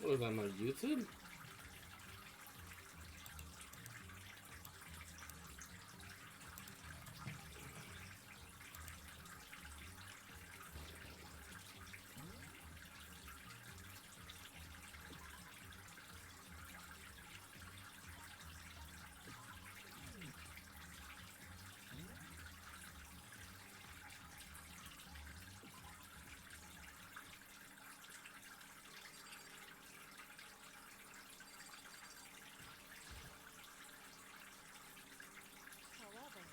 Was on my YouTube? However,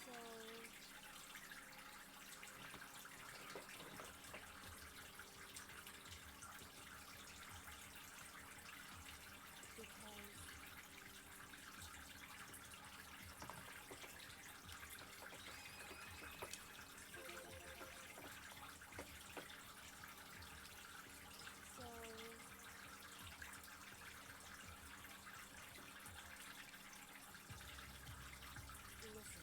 so because so listen.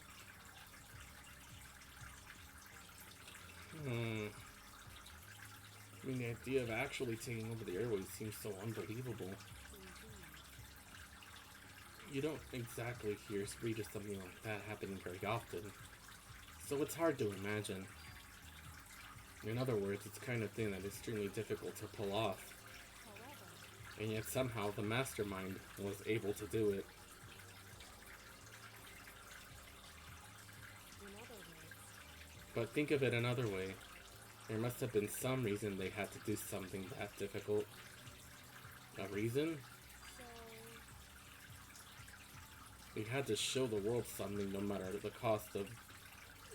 Hmm. I mean, the idea of actually taking over the airways seems so unbelievable. Indeed. You don't exactly hear read of something like that happening very often, so it's hard to imagine. In other words, it's the kind of thing that is extremely difficult to pull off, However, and yet somehow the mastermind was able to do it. in other words, But think of it another way. There must have been some reason they had to do something that difficult. A reason? so They had to show the world something no matter the cost of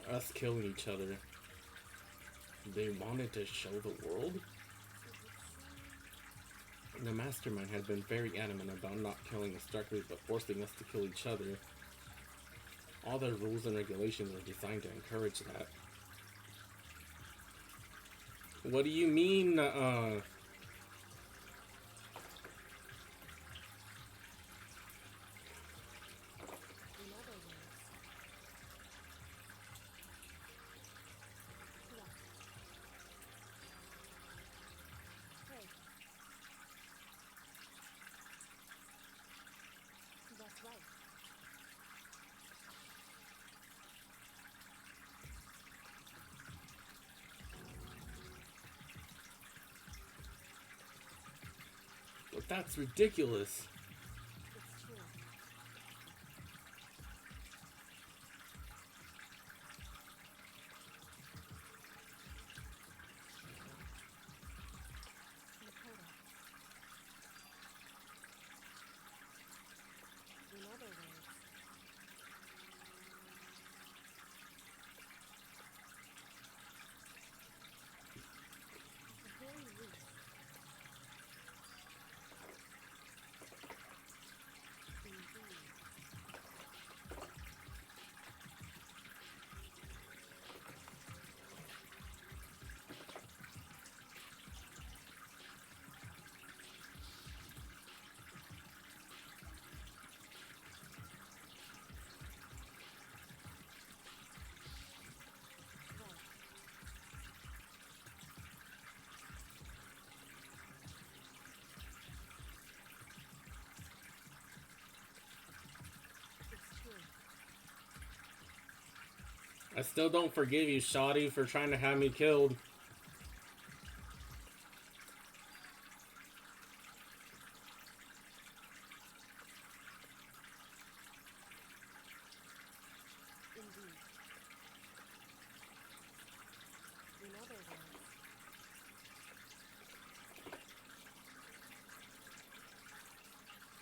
us killing each other. They wanted to show the world? it would seem The mastermind had been very adamant about not killing us directly but forcing us to kill each other. All their rules and regulations are designed to encourage that. What do you mean, in other words. Correct. Hey, that's right. But that's ridiculous. It's true. Makoto. In other words, at the very least, indeed. Right. It's true. I still don't forgive you, Shoddy, for trying to have me killed. Indeed. In other words,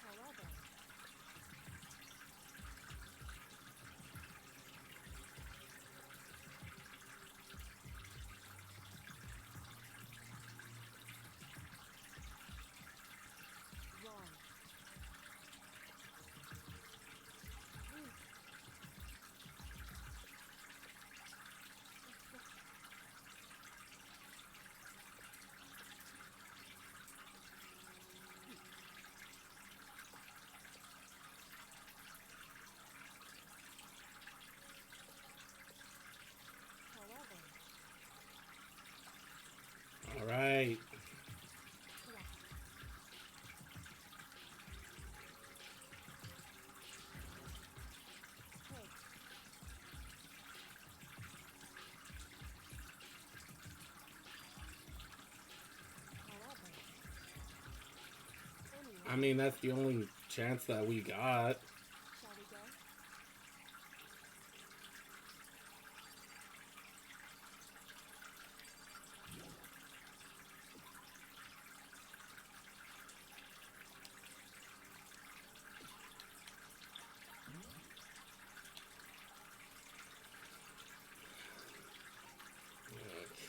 however, I mean, that's the only chance that we got. Shall we go?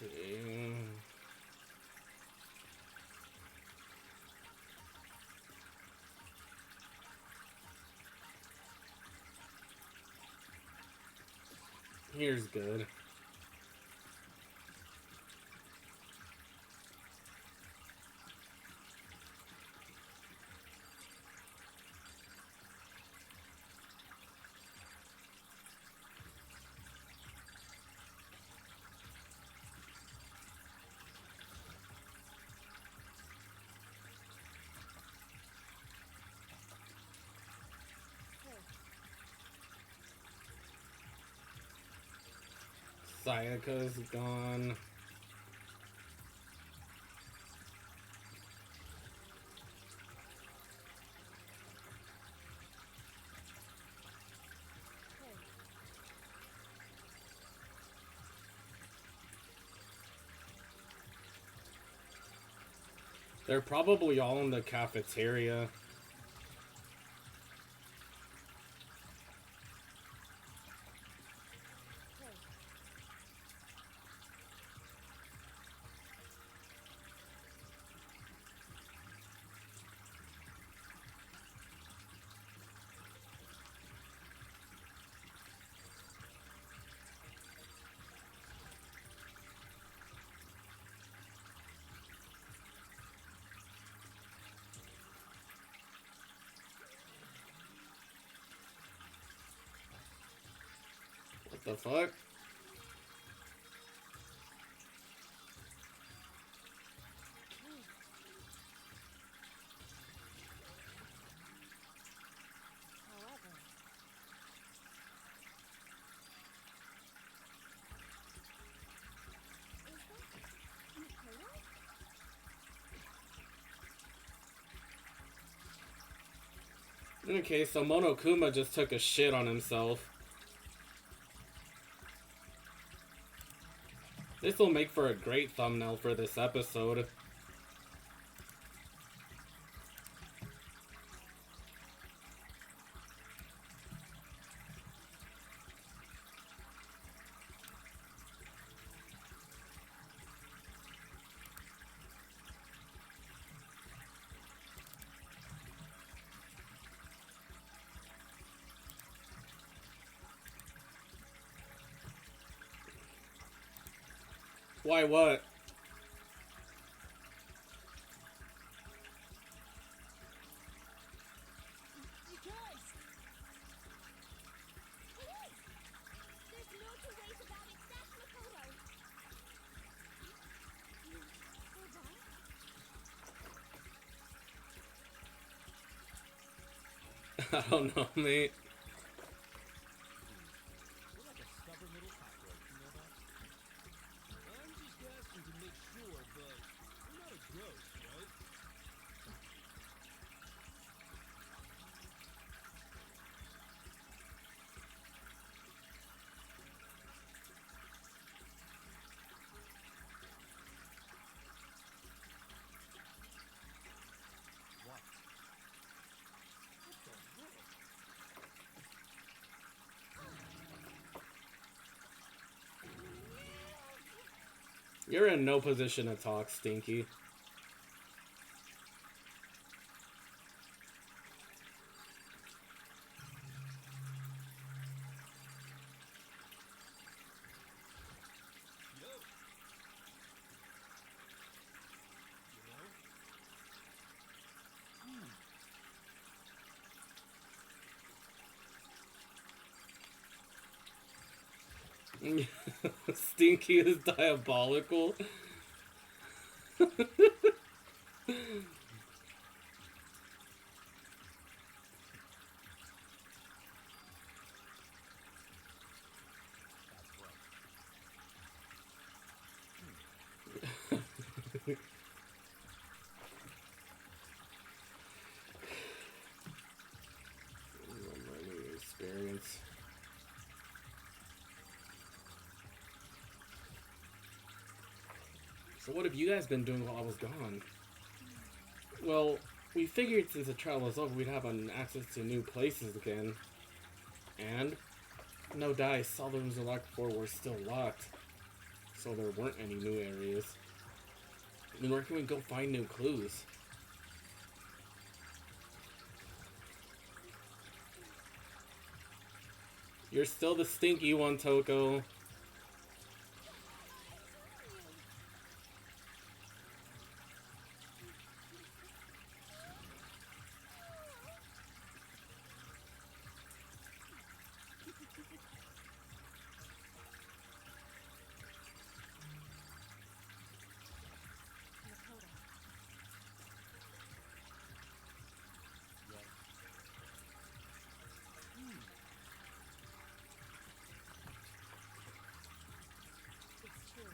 Okay. Here's good. Sayaka's gone. Hey. They're probably all in the cafeteria. Hey. What the fuck? However, is that Nicola? Okay, so Monokuma just took a shit on himself. This will make for a great thumbnail for this episode. Why what? You guys! Police! There's no two ways about it. That's Makoto. We're done? I don't know, mate. We're like a stubborn little cockroach, you know that? I'm just asking to make sure, but we're not a ghost, right? What? What the heck? You're in no position to talk, Stinky. Yo! You know? Stinky is diabolical. That's right. So what have you guys been doing while I was gone? Well, we figured since the trial was over, we'd have access to new places again. And no dice, all the rooms we locked before were still locked. So there weren't any new areas. Then where can we go find new clues? You're still the stinky one, Toko. It's true.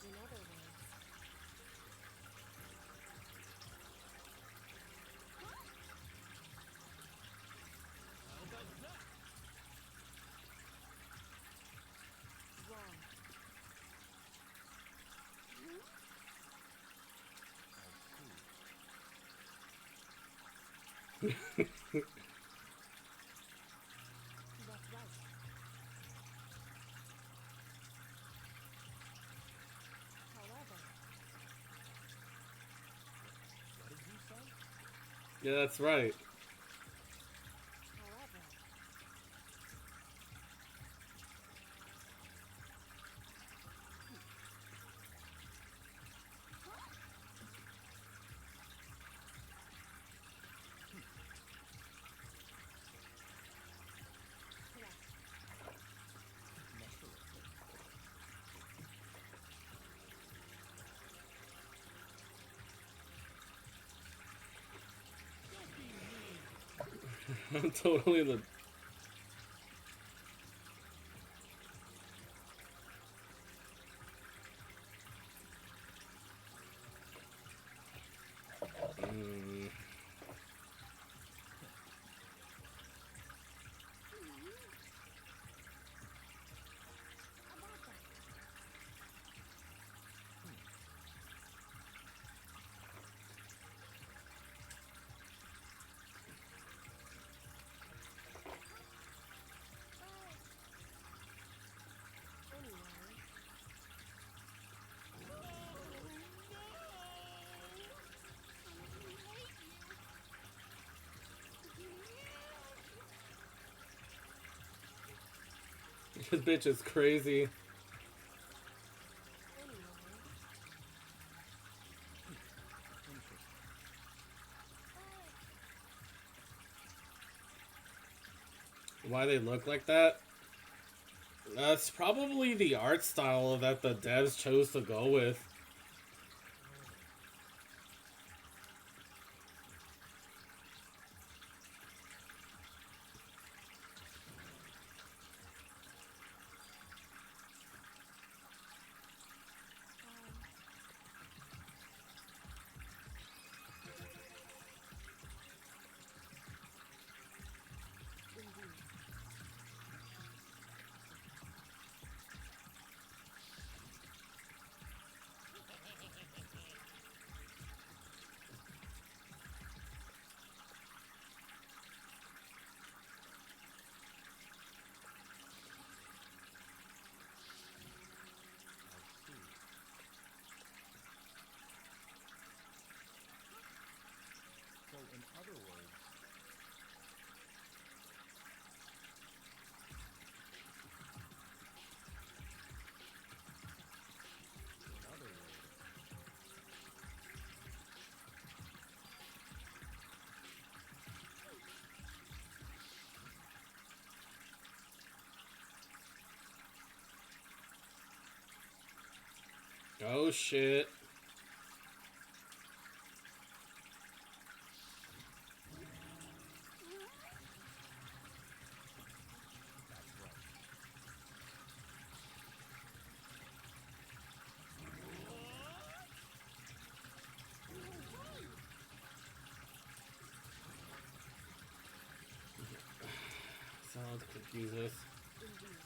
In other words, How about that? wrong. That's right. However, What did you say? Yeah, that's right. however, correct. Naturally. Don't be mean. I'm totally the... Mm. About that. Anyway. This bitch is crazy. Anyway. Interesting. Why they look like that? That's probably the art style that the devs chose to go with. Indeed. I see. So, in other words, Oh shit. that's right. Jesus. Indeed.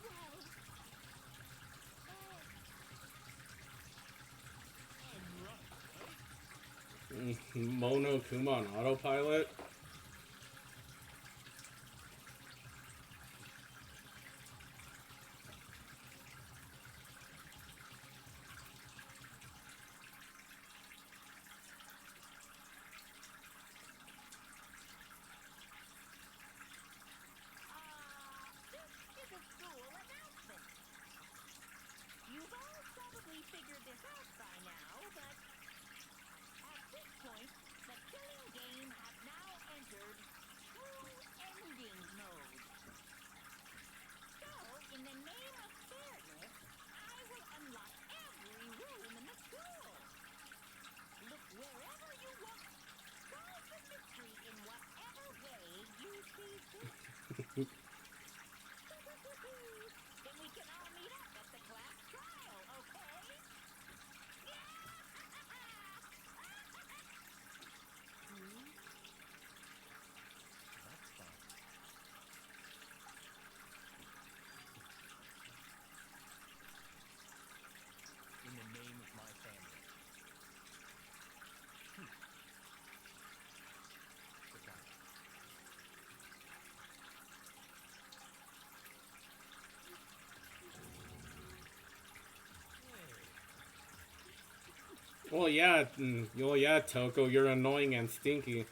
Well. I'm right, right? Monokuma on autopilot? This is a school announcement. You've all probably figured this out by now, but at this point, the killing game has now entered true ending mode. So, in the name of fairness, I will unlock every room in the school. Look wherever you look, solve the mystery in whatever way you see fit. Then we can all meet up at the class trial, okay? That's fine. In the name of my family. Sit down. Well, yeah, Toko, you're annoying and stinky.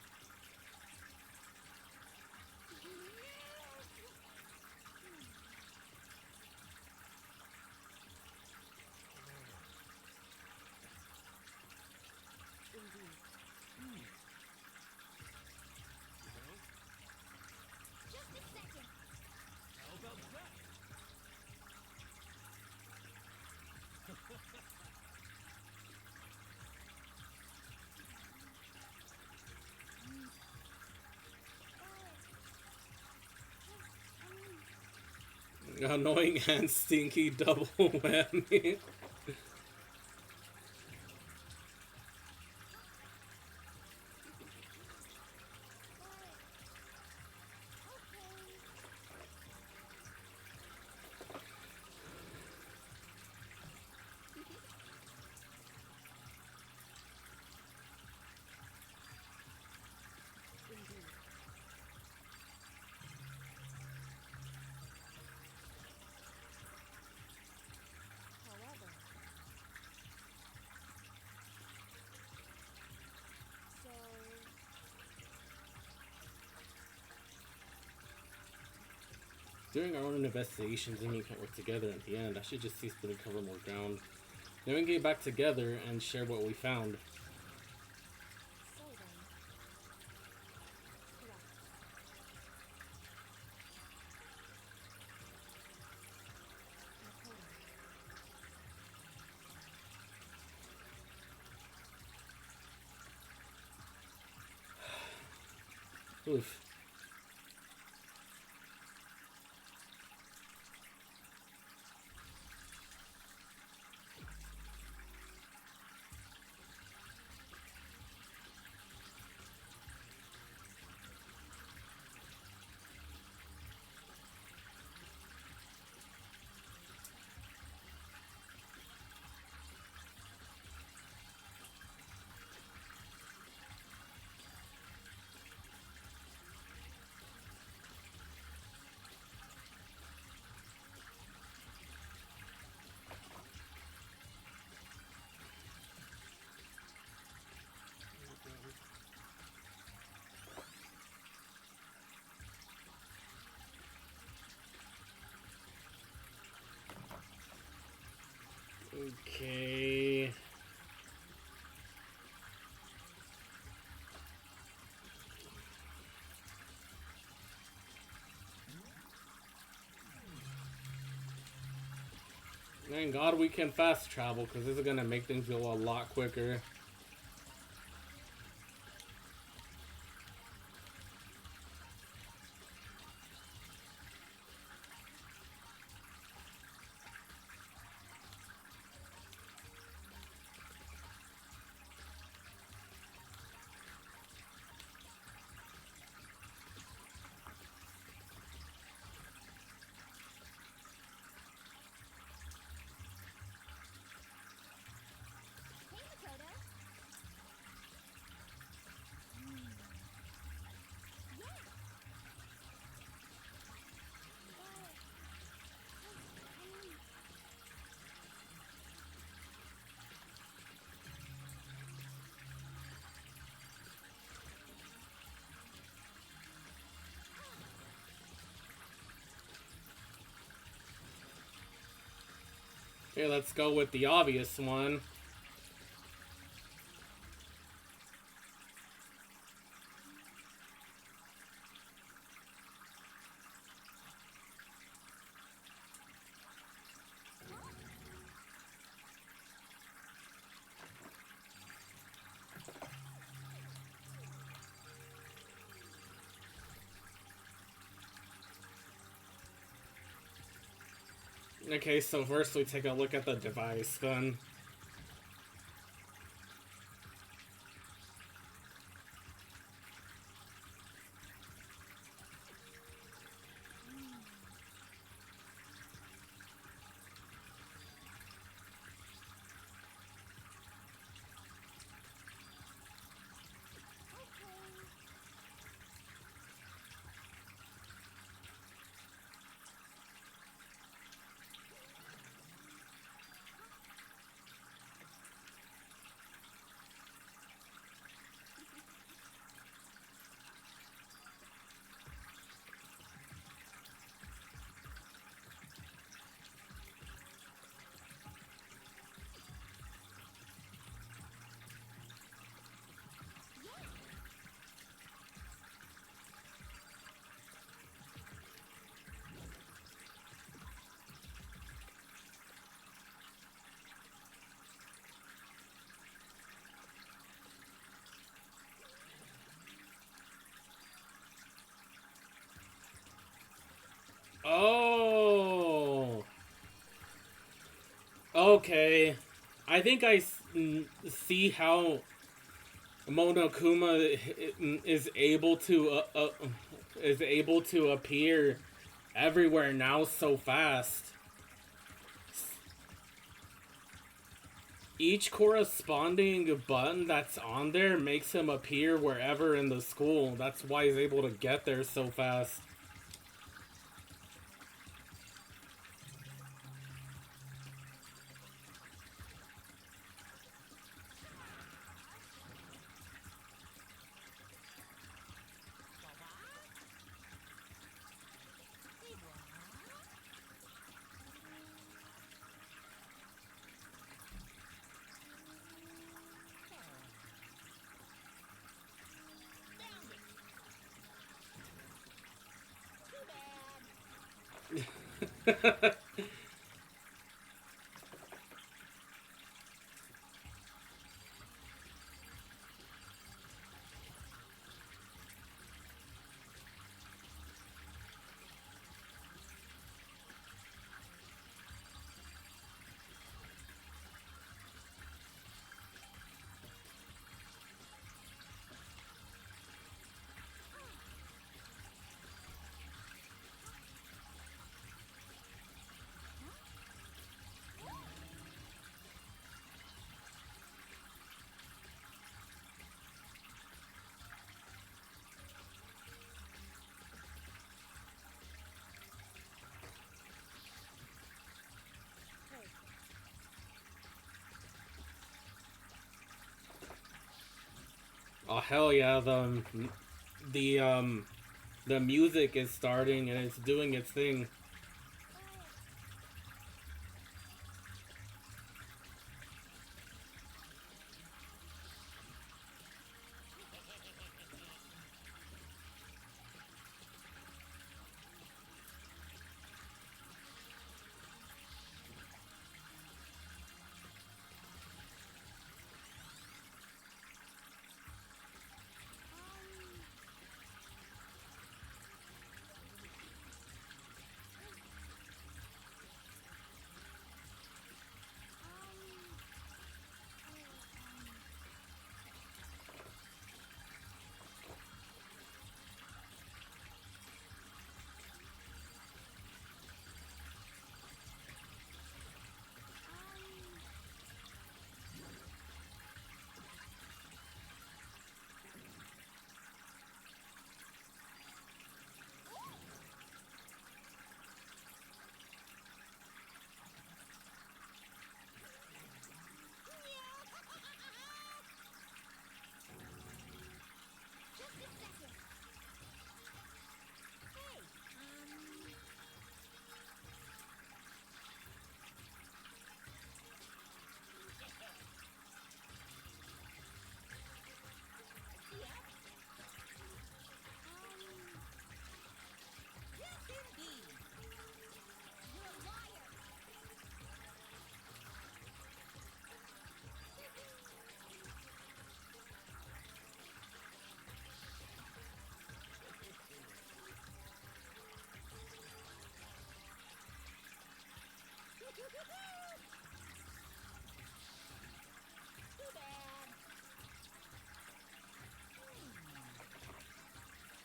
Indeed. Well, Just a second. how about that? Annoying and stinky double whammy. Indeed. However, so During our own investigations, and we can't work together at the end. I should just cease to cover more ground. Then we can get back together and share what we found. so then. Correct. Oof. Okay. Thank God we can fast travel, because this is gonna make things go a lot quicker. Here, let's go with the obvious one. Okay, so first we take a look at the device, then. Oh! Okay. I think see how Monokuma is able to appear everywhere now so fast. Each corresponding button that's on there makes him appear wherever in the school. That's why he's able to get there so fast. Oh hell yeah! The the music is starting and it's doing its thing.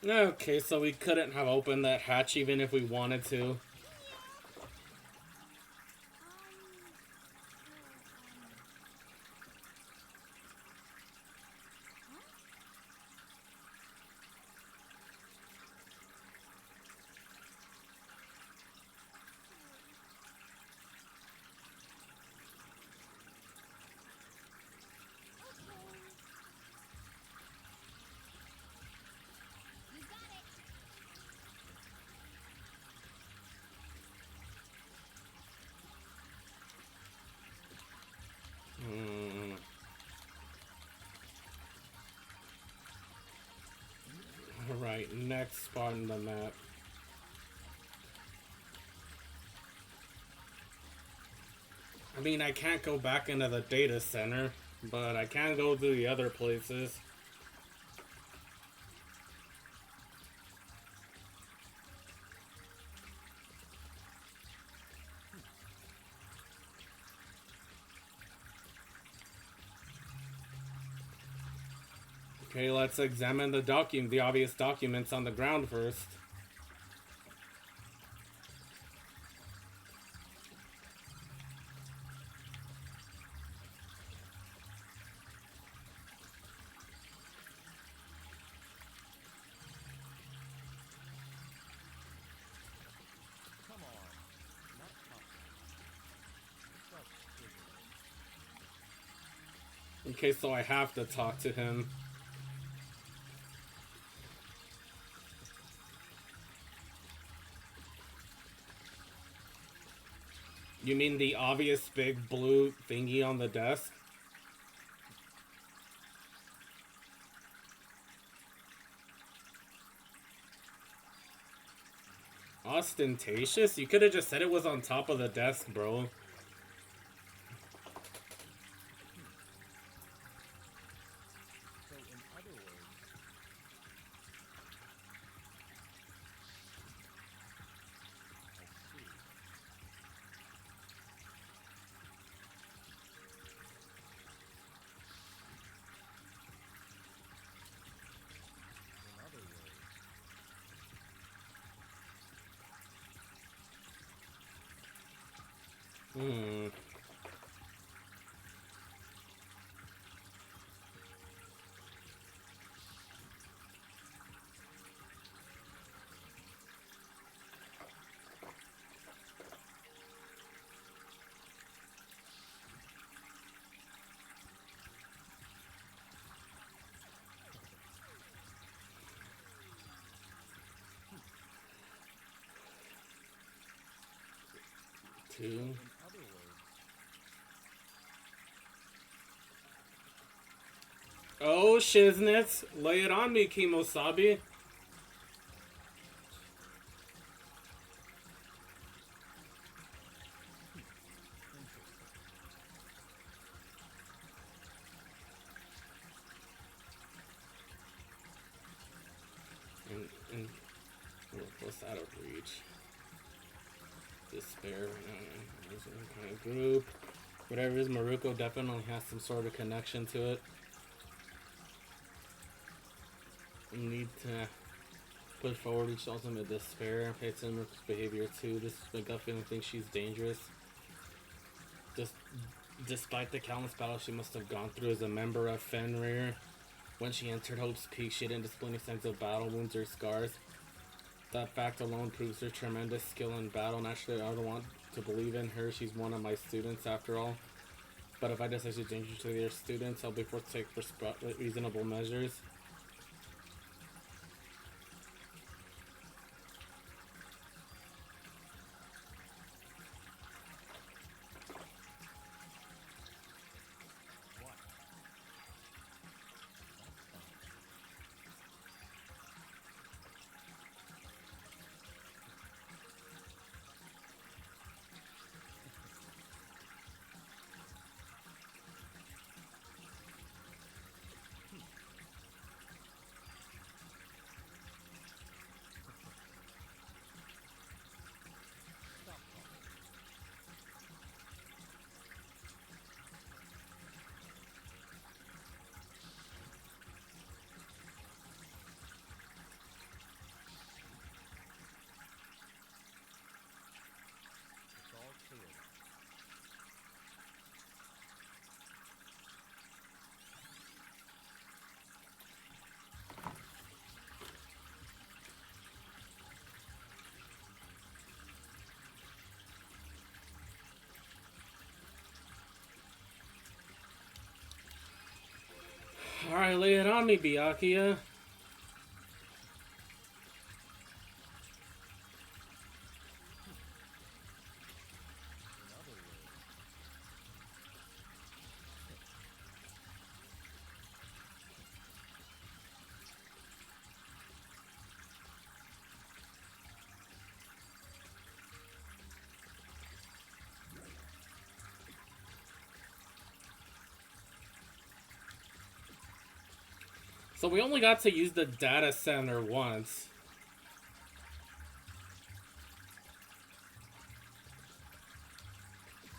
Okay, so we couldn't have opened that hatch even if we wanted to. You got it. Hmm. Alright, next spot in the map. I mean, I can't go back into the data center, but I can go to the other places. Okay, let's examine the obvious documents on the ground first. Come on. Not possible. Such ignorance. Okay, so I have to talk to him. You mean the obvious big blue thingy on the desk? Ostentatious? You could have just said it was on top of the desk, bro. So, in other words, I see. In other words, Hmm. Two. in other words, Oh, shiznits. Lay it on me, Kimosabi. interesting. And what's that of reach? Despair. There's some kind of group. Whatever it is, Maruko definitely has some sort of connection to it. We need to push forward each ultimate despair. Pay attention to behavior too. This MacGuffin thinks she's dangerous. Just despite the countless battles she must have gone through as a member of Fenrir, when she entered Hope's Peak, she didn't display any signs of battle wounds or scars. That fact alone proves her tremendous skill in battle. Naturally, I don't want to believe in her. She's one of my students after all. But if I decide she's dangerous to their students, I'll be forced to take reasonable measures. What? That's fine. Alright, lay it on me, Byakuya. In other words, So we only got to use the data center once.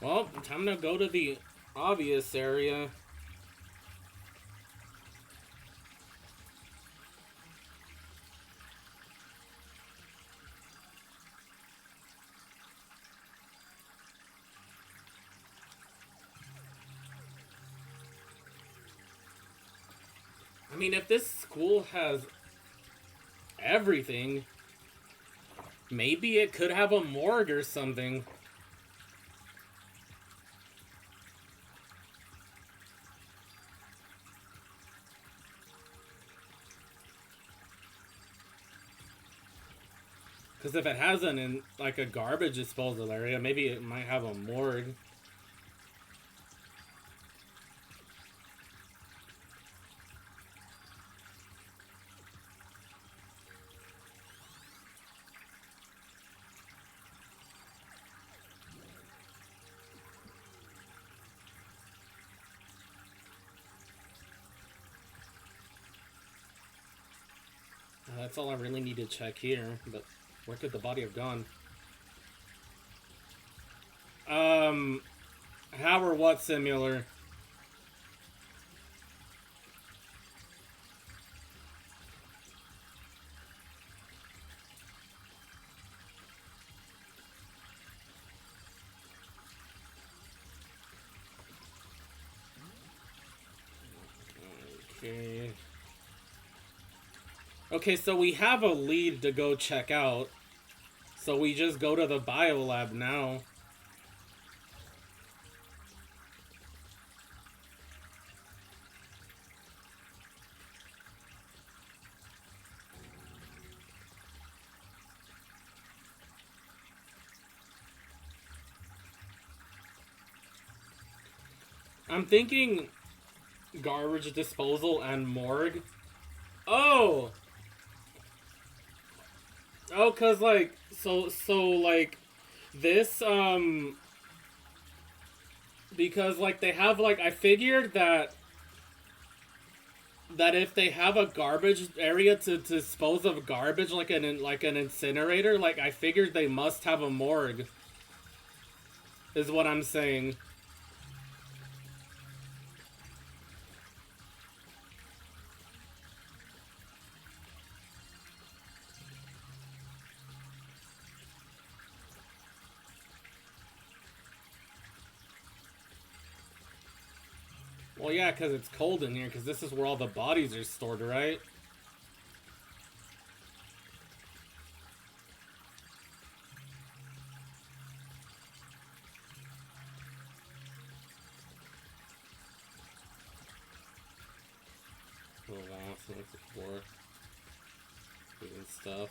Well, time to go to the obvious area. I mean, if this school has everything, maybe it could have a morgue or something. Because if it hasn't in, like, a garbage disposal area, maybe it might have a morgue. That's all I really need to check here, but where could the body have gone? How or what similar? Okay. Okay, so we have a lead to go check out. So we just go to the biolab now. I'm thinking garbage disposal and morgue. Oh! Oh, cause like, so like, this, because like they have like, I figured that if they have a garbage area to dispose of garbage, like an incinerator, like I figured they must have a morgue, is what I'm saying. Well, yeah, because it's cold in here, because this is where all the bodies are stored, right? Oh, wow, so that's a floor. And stuff.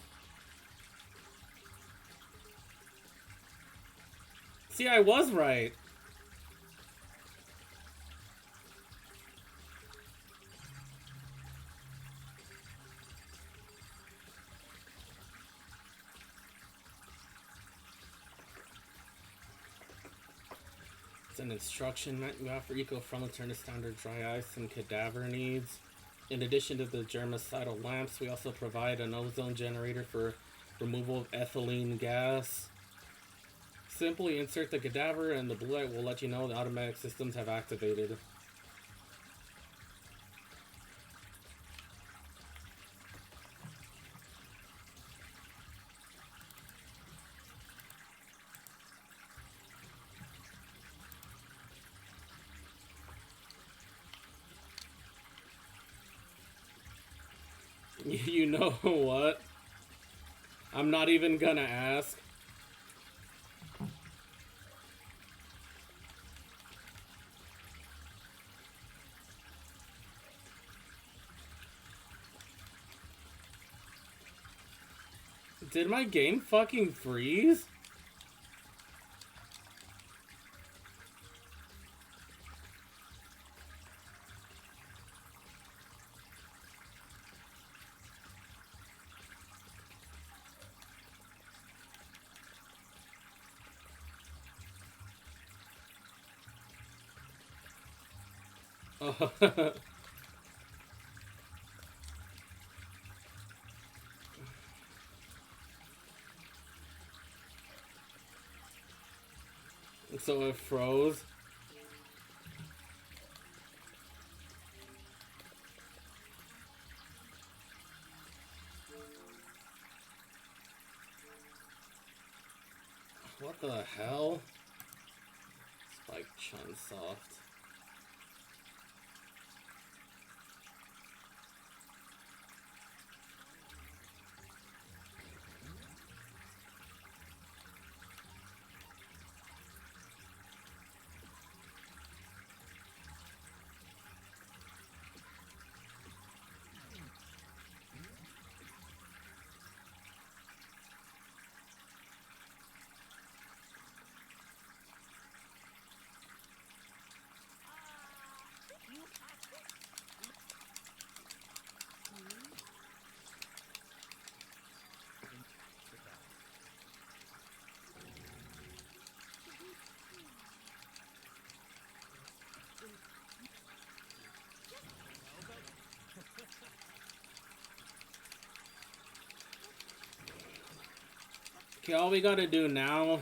See, I was right. It's an instruction manual for eco-friendly turn to standard dry ice and cadaver needs. In addition to the germicidal lamps, we also provide an ozone generator for removal of ethylene gas. Simply insert the cadaver and the blue light will let you know the automatic systems have activated. You know what? I'm not even gonna ask. Did my game fucking freeze? Oh. So it froze. What the hell? Spike Chunsoft. You have to. Okay, all we gotta do now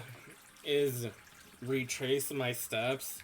is retrace my steps.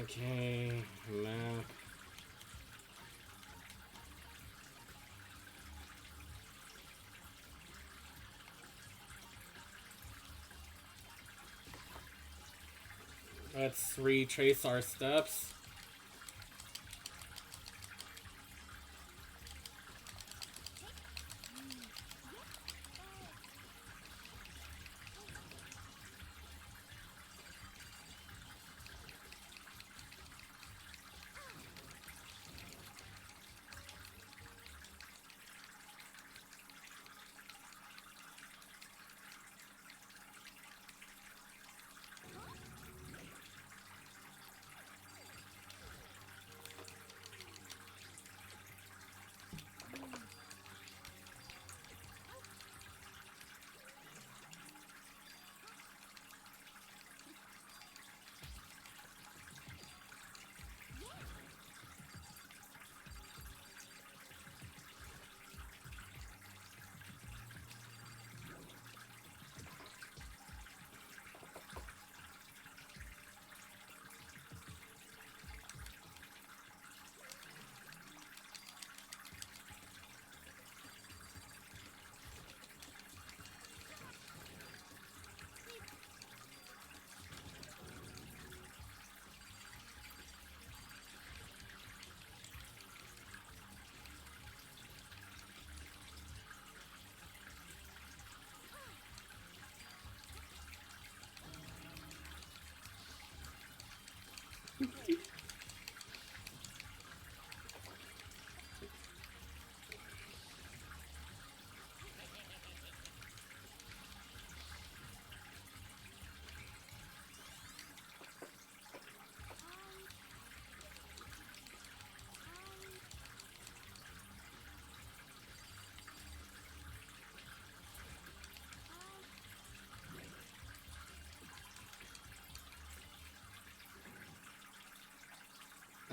Okay, map. Let's retrace our steps.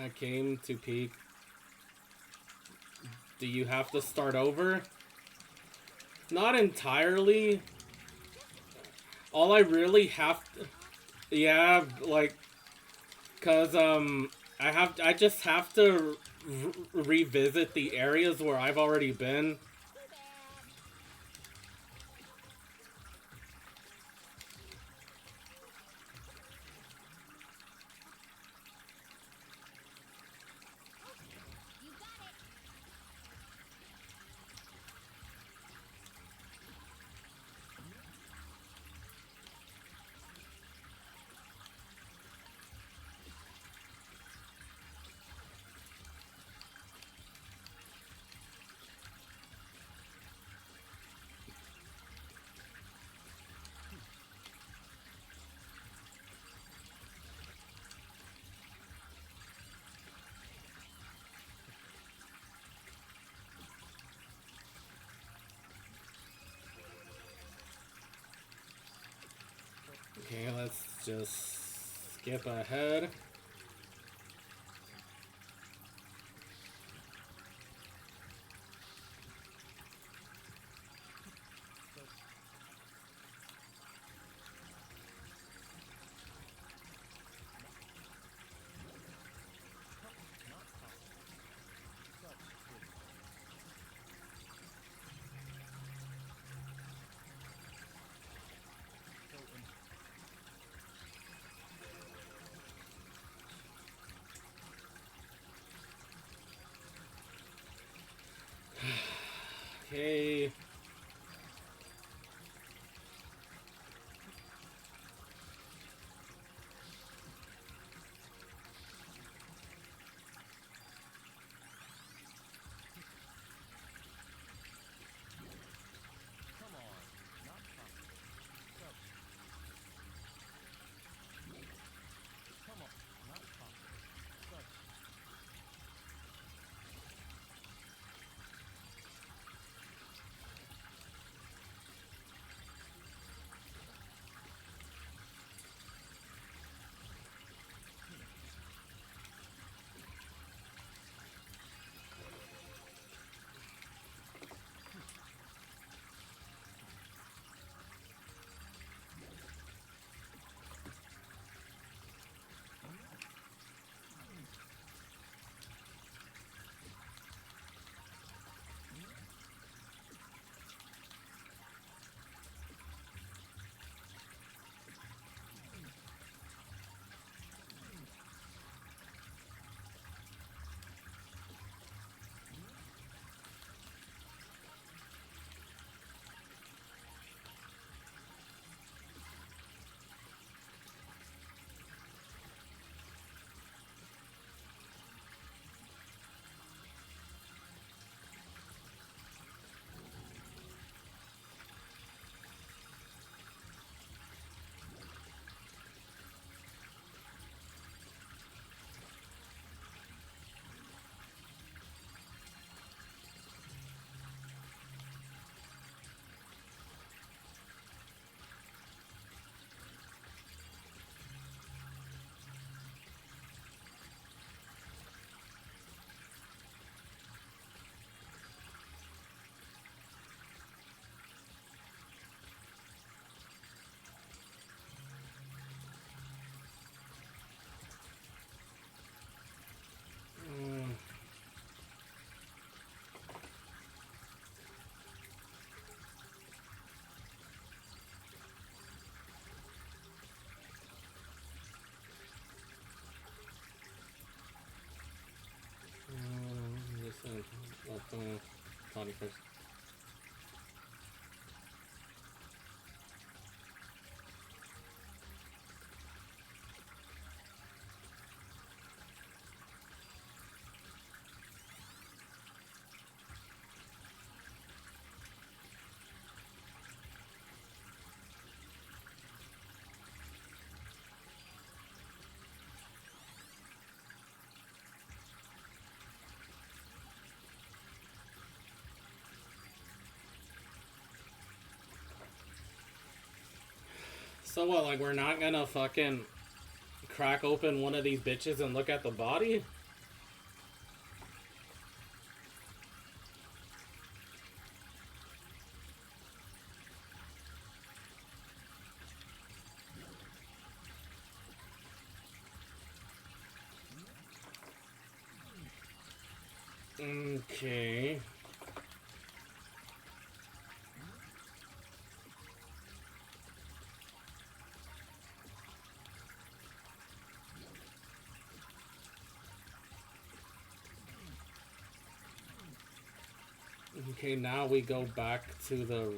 I came to peek. Do you have to start over? Not entirely. All I really have to... Yeah, like... Cause, I just have to revisit the areas where I've already been. Too bad. You got it. Okay, let's just skip ahead. Okay. Come on, not possible. So, come on, not possible. So, Mm. Tony first. So what, like we're not gonna fucking crack open one of these bitches and look at the body? Okay. Okay, now we go back to the...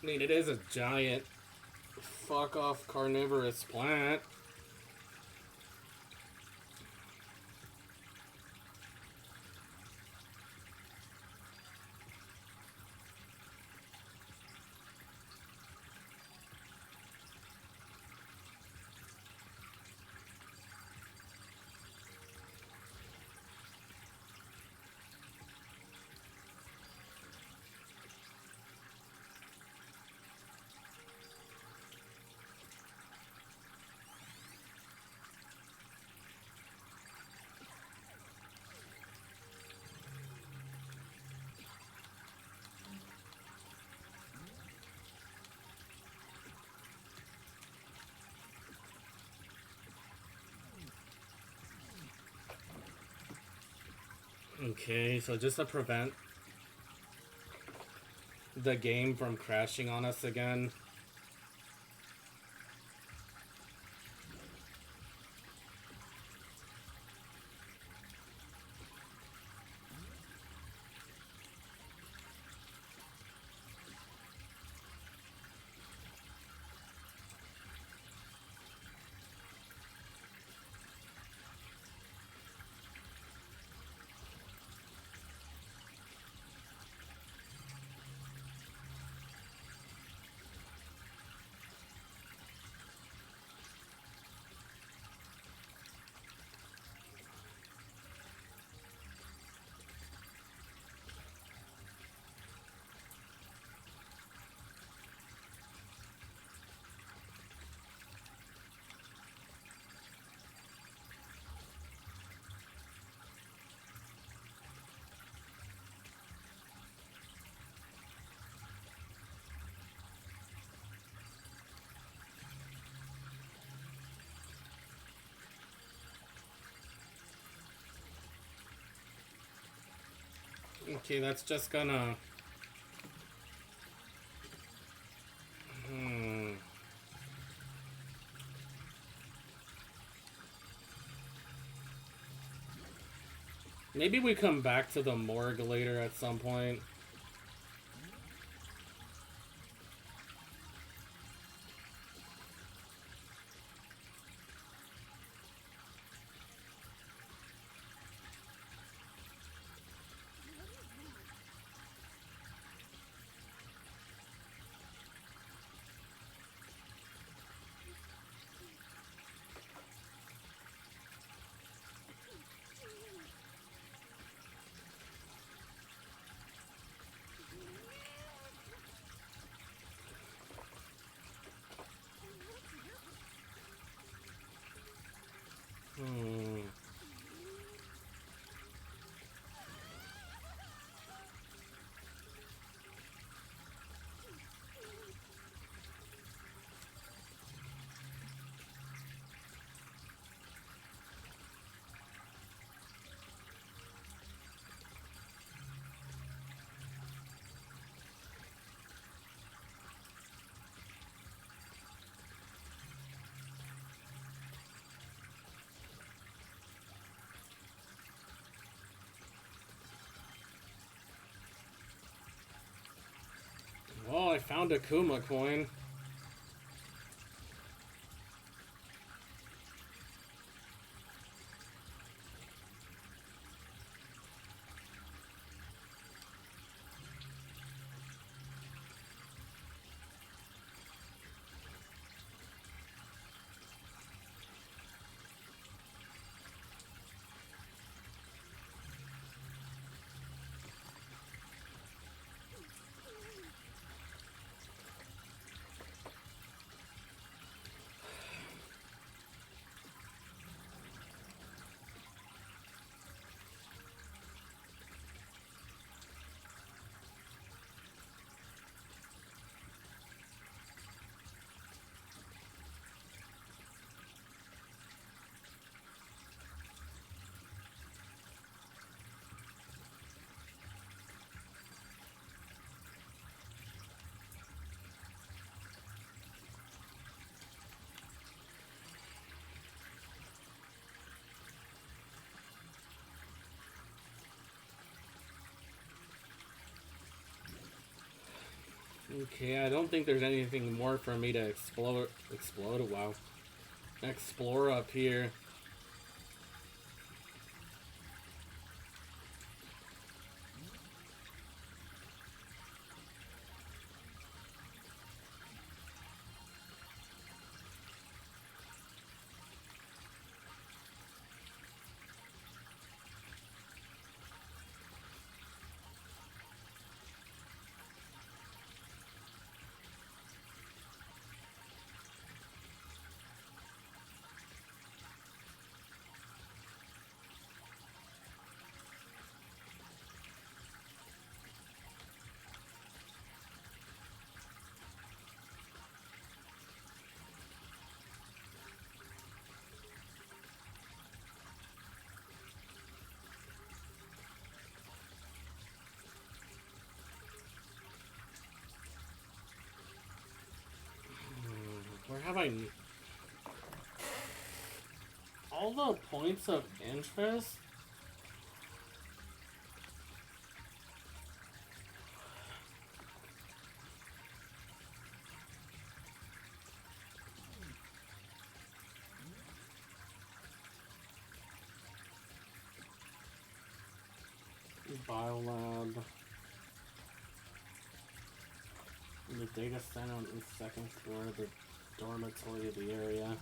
I mean, it is a giant fuck-off carnivorous plant. Okay, so just to prevent the game from crashing on us again. Okay, that's just gonna... Maybe we come back to the morgue later at some point. Oh, I found a Kuma coin. Okay, I don't think there's anything more for me to wow. Explore up here. Where have I... all the points of interest? Biolab. The data center on the second floor of the dormitory of the area.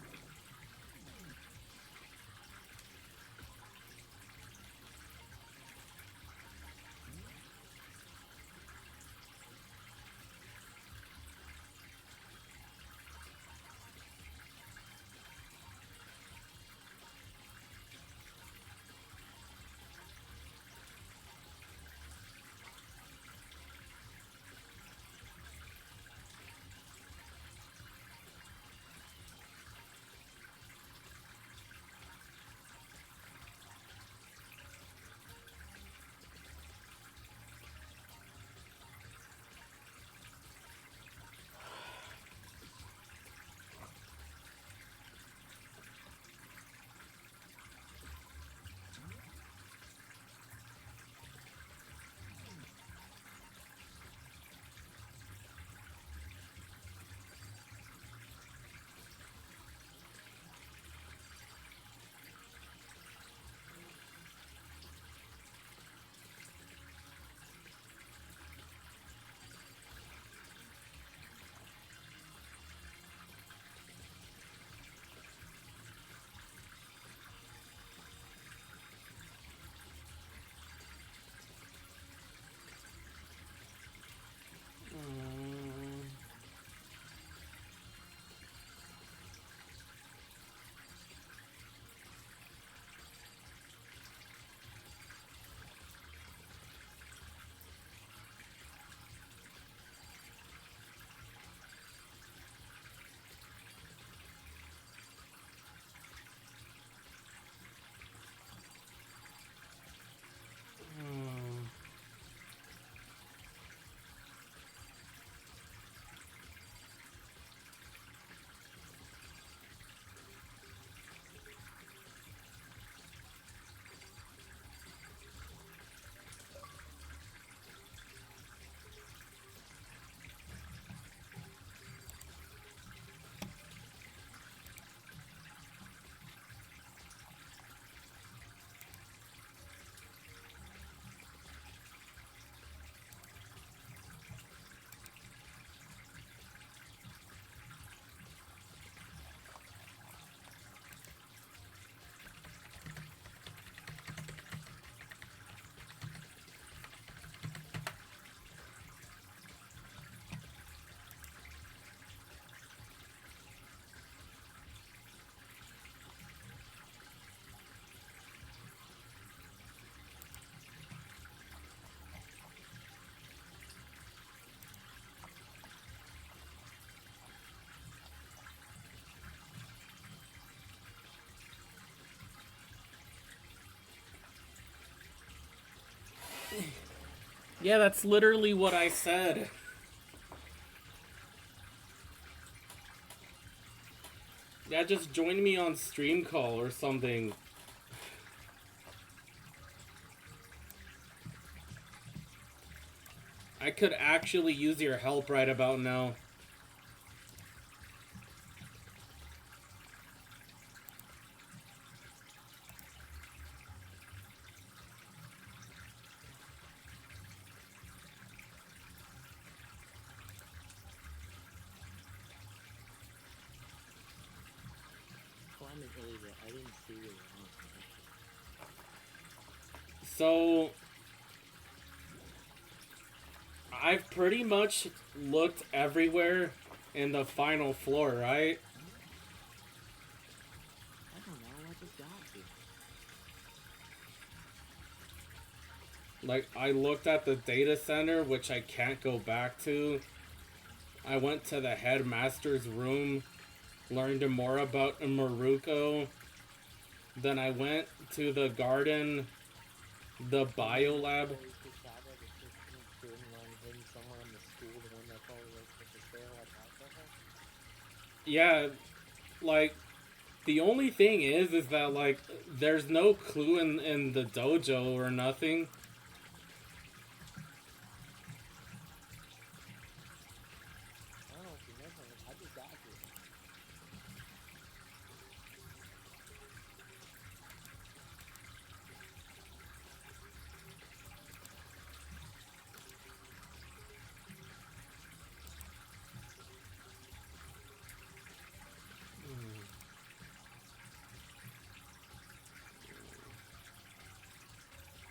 Yeah, that's literally what I said. Yeah, just join me on stream call or something. I could actually use your help right about now. Well, I'm an idiot. I didn't see you. So, I've pretty much looked everywhere in the final floor, right? I don't know. I just got you. Like, I looked at the data center, which I can't go back to. I went to the headmaster's room, learned more about Maruko. Then I went to the garden, the biolab. Somewhere in the school, the one that's always supposed to stay like that. Yeah, like, the only thing is that, like, there's no clue in the dojo or nothing. I don't know if you mentioned it. I just got you.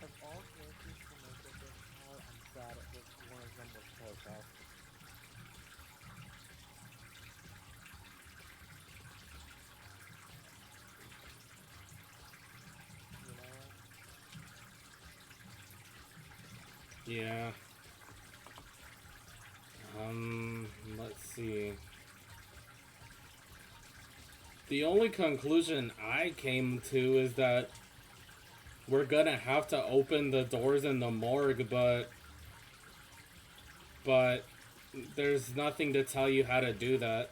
Of all characters to make it this far, I'm sad that one of them was Coco. You know? Yeah. Let's see. The only conclusion I came to is that we're gonna have to open the doors in the morgue, but there's nothing to tell you how to do that.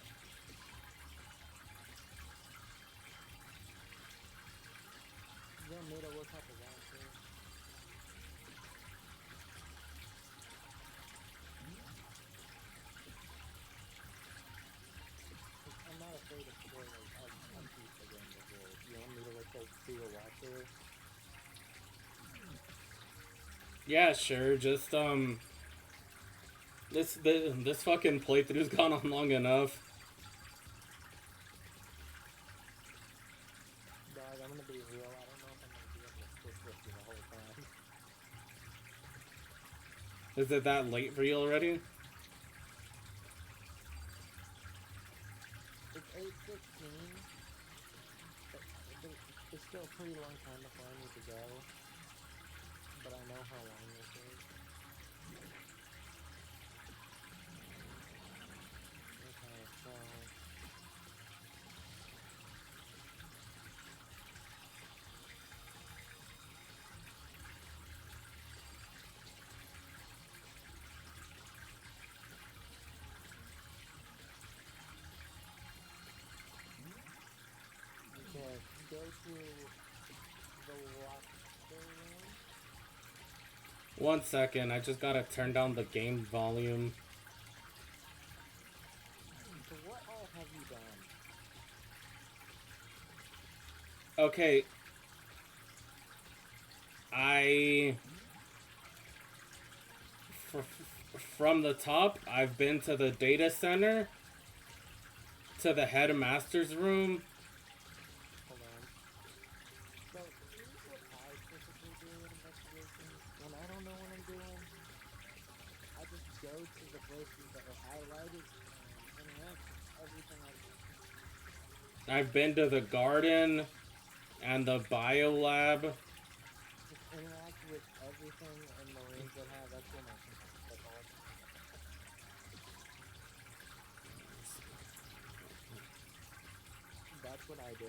You want me to look up around too? I'm not afraid of spoilers. I've beat the game before. You want me to look up, do a walkthrough? Yeah, sure. Just this fucking playthrough's gone on long enough. Dog, I'm gonna be real. I don't know if I'm gonna be able to stick with you the whole time. Is it that late for you already? It's 8:15, but it's still a pretty long time before I need to go. But I know how long this is. Okay, so okay, go to the locker room. One second, I just gotta turn down the game volume. So what all have you done? Okay. From the top, I've been to the data center, to the headmaster's room. Hold on. So here's what I typically do in investigations. When I don't know what I'm doing, I just go to the places that are highlighted and interact with everything I can. I've been to the garden and the biolab. Just interact with everything in the rooms that have exclamation points. That's all I can do. That's what I do.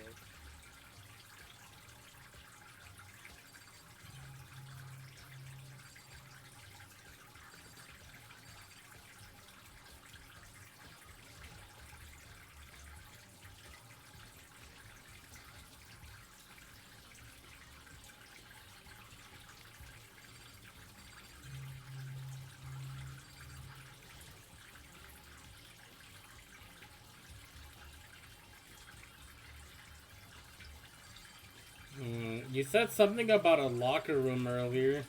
You said something about a locker room earlier.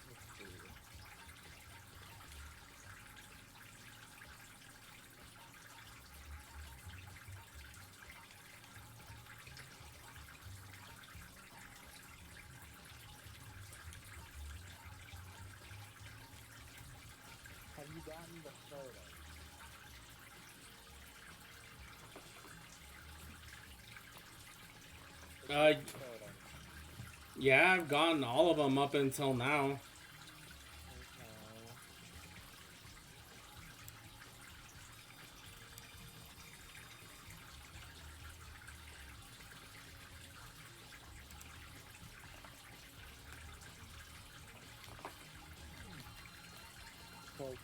Let's see. Have you gotten the photo? Uh, Photo. yeah, I've gotten all of them up until now. Okay. So,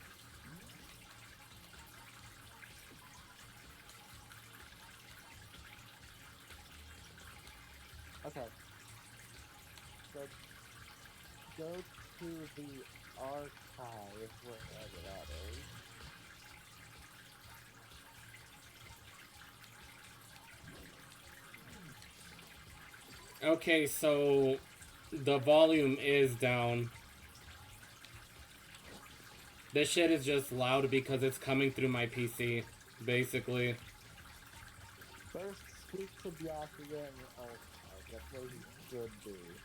okay. So go to the archive, wherever that is. Okay, so the volume is down. This shit is just loud because it's coming through my PC, basically. First, speak to Byakuya in your archive. That's where you should be.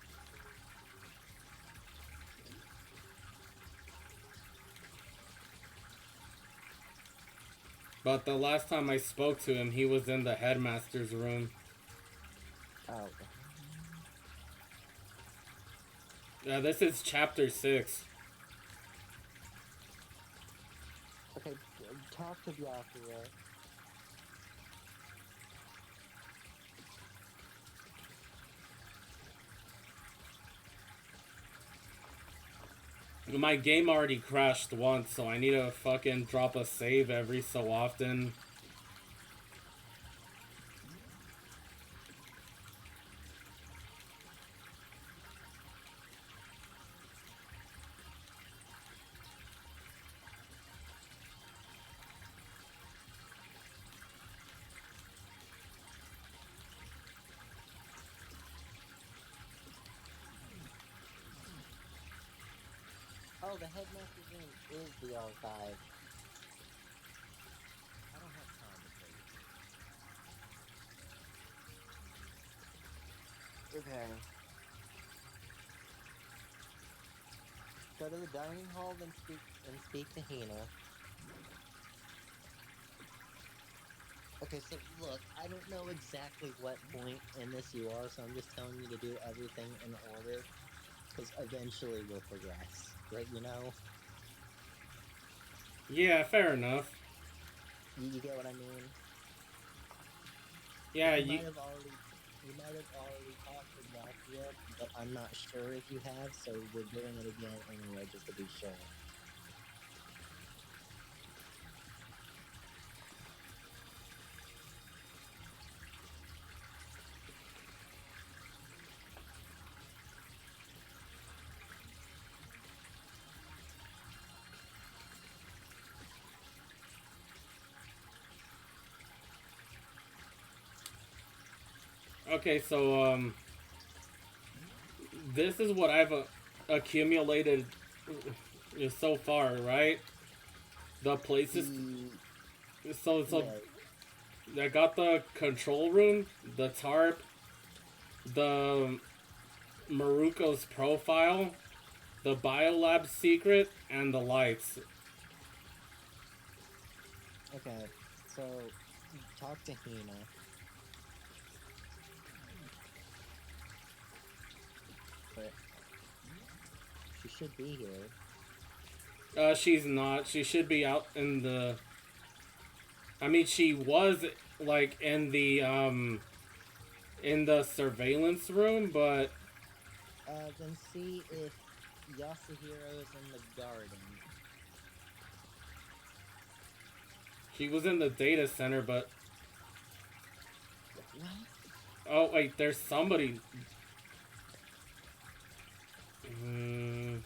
But the last time I spoke to him, he was in the headmaster's room. Oh. This is chapter 6. Okay, talk to Byakuya. My game already crashed once, so I need to fucking drop a save every so often. Oh, the headmaster's room is the archive. I don't have time to play with you. Okay. Go to the dining hall, then speak to Hina. Okay, so look, I don't know exactly what point in this you are, so I'm just telling you to do everything in order, because eventually we'll progress. Right? You know? Yeah, fair enough. You get what I mean? Yeah, you might have already talked to Byakuya, but I'm not sure if you have, so we're doing it again anyway, just to be sure. Okay, so, this is what I've accumulated so far, right? The places. So, Yeah, I got the control room, the tarp, the Maruko's profile, the biolab secret, and the lights. okay, so talk to Hina. But she should be here. She's not. She should be out in the. I mean, she was like in the surveillance room, but Then see if Yasuhiro is in the garden. She was in the data center, but... What? Oh, wait, there's somebody... Mm,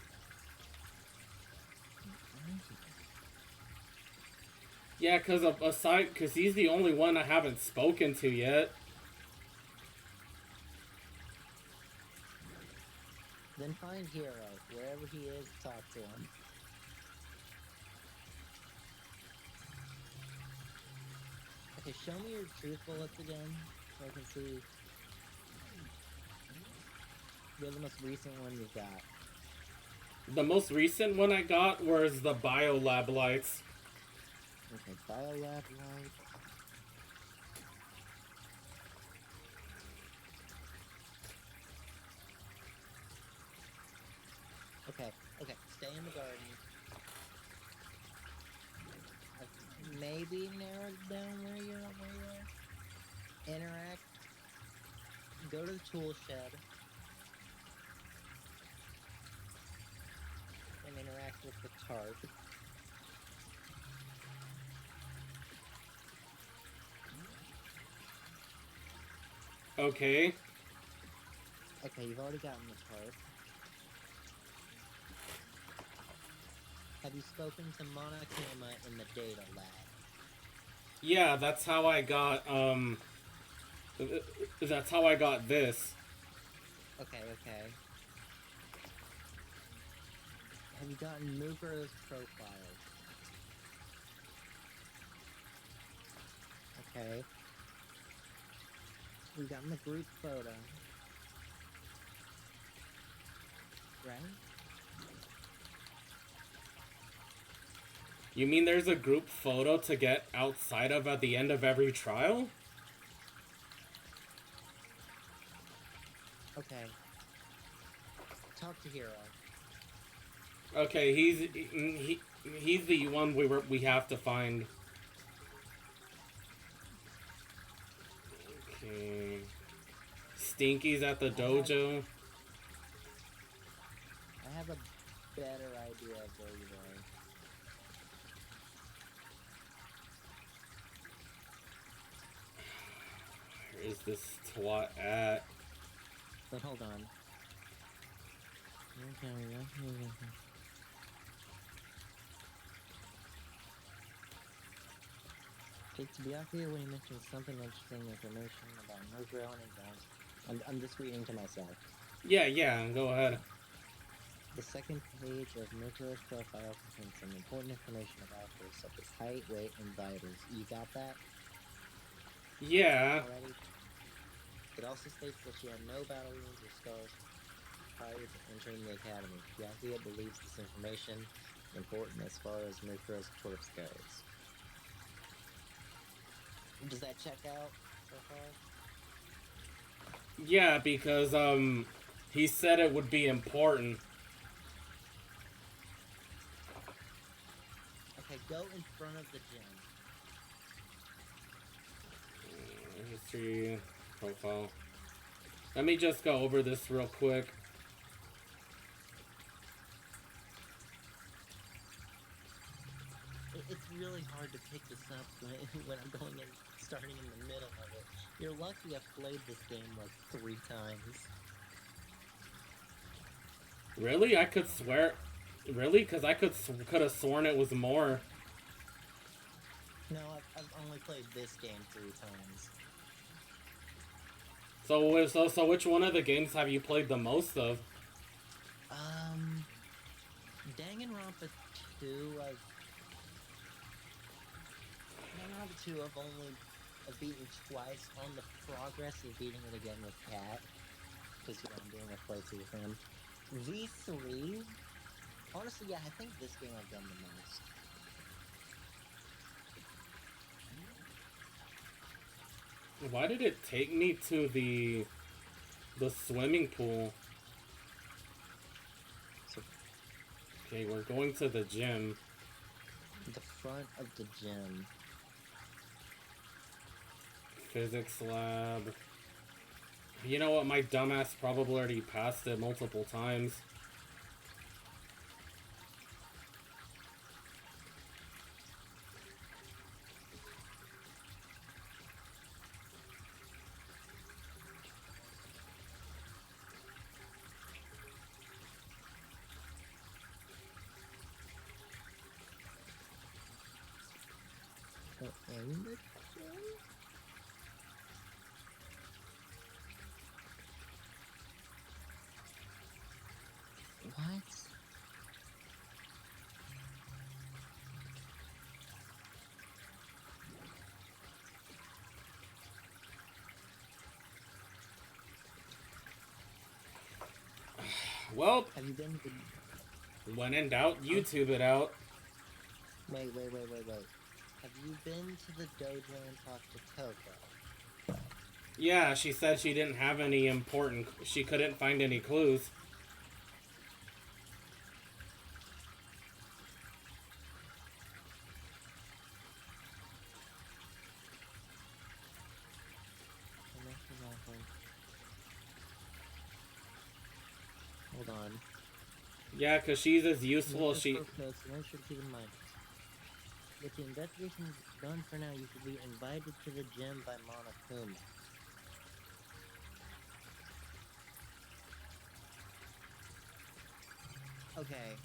yeah, because he's the only one I haven't spoken to yet. Then find Hero. Wherever he is, talk to him. Okay, show me your truth bullets again, so I can see. You're the most recent one you got. The most recent one I got was the biolab lights. Okay, biolab light. Okay, stay in the garden. Maybe narrow it down where you are. Interact. Go to the tool shed. And interact with the tarp. Okay. Okay, you've already gotten the tarp. Have you spoken to Monokussy in the data lab? Yeah, that's how I got, that's how I got this. Okay. Have you gotten Mukuro's profile? Okay. We've gotten the group photo. Right? You mean there's a group photo to get outside of at the end of every trial? Okay. Talk to Hero. Okay, he's the one we have to find. Okay. Stinky's at the dojo. I have a better idea of where you are. Where is this twat at? But hold on. Okay, Tsubiaki when he mentioned something interesting information about Mukuro and exams. I'm just reading to myself. Yeah, go ahead. The second page of Mukuro's profile contains some important information about her, such as height, weight, and vitals. You got that Yeah. already? It also states that she had no battle wounds or scars prior to entering the academy. Byakuya believes this information important as far as Mukuro's corpse goes. Does that check out so far? Yeah, because, he said it would be important. Okay, go in front of the gym. History, profile. Let me just go over this real quick. It's really hard to pick this up when I'm going in, starting in the middle of it. You're lucky I've played this game like 3 times. Really? I could swear... Really? Because I could have sworn it was more. No, I've only played this game 3 times. So which one of the games have you played the most of? Danganronpa 2, I've beaten twice. On the progress of beating it again with Cat, because I'm doing a playthrough with him. V3, honestly, yeah, I think this game I've done the most. Why did it take me to the swimming pool? So, Okay, we're going to the gym. the front of the gym. Physics lab. You know what? My dumbass probably already passed it multiple times. people in the gym? What? Well, Have you been to... when in doubt, YouTube it out. Wait. Have you been to the dojo and talked to Coco? Yeah, she said she didn't have any important... She couldn't find any clues. Hold on. Yeah, because she's as useful as she... Make sure to keep in mind. With the investigation done for now, you should be invited to the gym by Monokussy. Okay.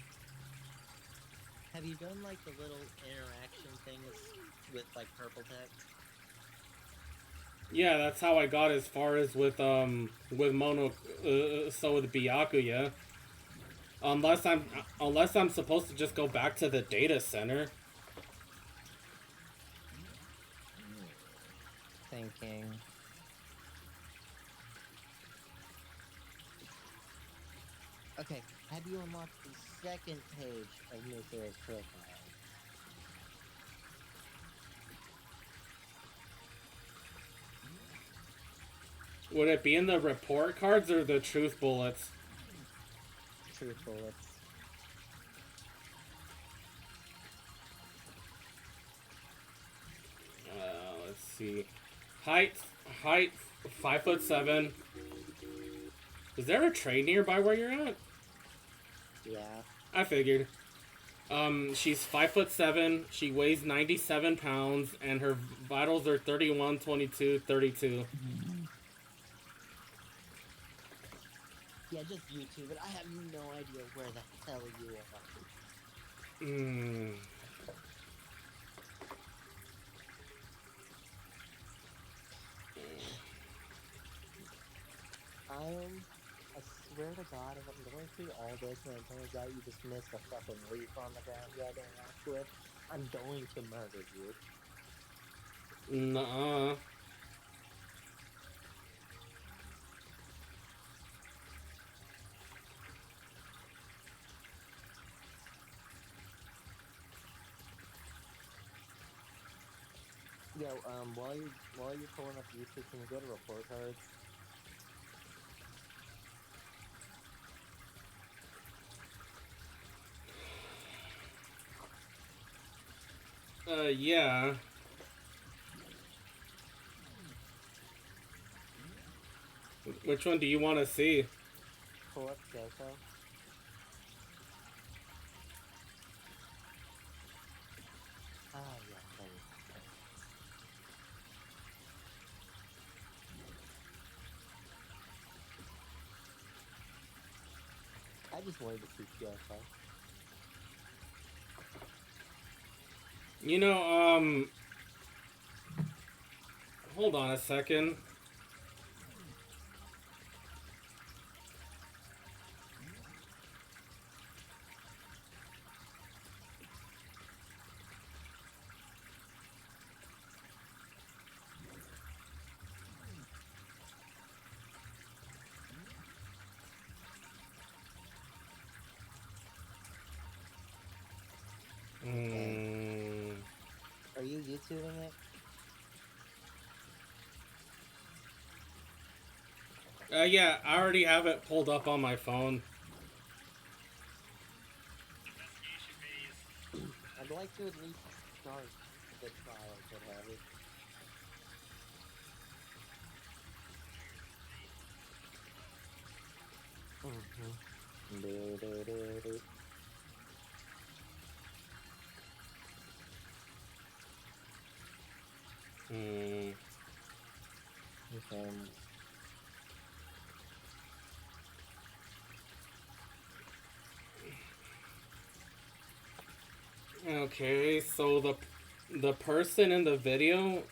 Have you done like the little interaction things with like purple text? Yeah, that's how I got as far as with Mono... so with Byakuya. Unless I'm supposed to just go back to the data center. Thinking. Okay, have you unlocked the second page of Nuclear's profile? Would it be in the report cards or the truth bullets? Truth bullets. Let's see. Height 5'7". Is there a train nearby where you're at? Yeah. I figured. She's 5'7". She weighs 97 pounds, and her vitals are 31, 22, 32. Yeah, just YouTube it. I have no idea where the hell you are. I swear to God, if I'm going through all this and it turns out you just missed a fucking leaf on the ground you had to interact with, I'm going to murder you. Nuh-uh. Yo, while you're pulling up YouTube, can you go to report cards? Yeah. Which one do you want to see? Pull up Coco. Ah, yeah, there you go. I just wanted to see Coco. You know, hold on a second. Are you YouTubing it? Yeah, I already have it pulled up on my phone. I'd like to at least start the trial, but have it. Do. Okay. Okay, so the person in the video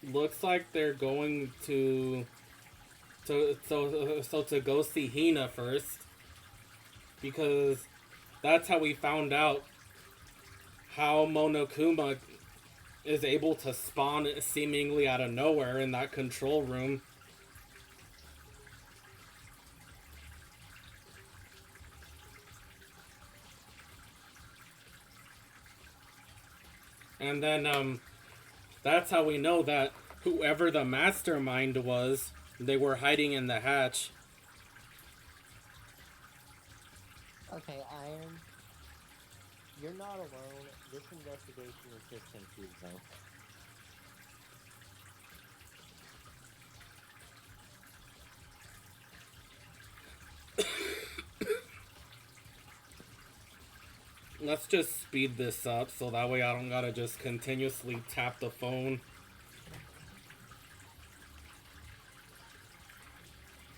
looks like they're going to go see Hina first, because that's how we found out how Monokuma is able to spawn seemingly out of nowhere in that control room. And then that's how we know that whoever the mastermind was, they were hiding in the hatch. Okay, Iron, you're not alone. This investigation is just confusing. Let's just speed this up so that way I don't gotta just continuously tap the phone.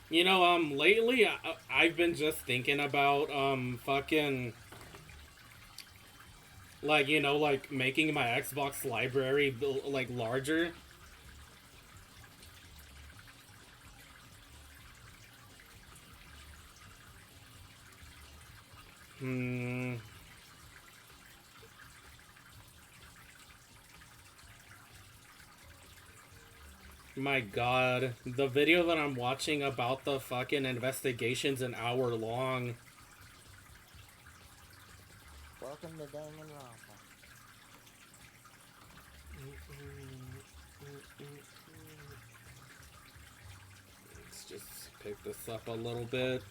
You know, lately I've been just thinking about, fucking, like, you know, like, making my Xbox library, like, larger. My god, the video that I'm watching about the fucking investigation's an hour long. Welcome to Danganronpa. Let's just pick this up a little bit.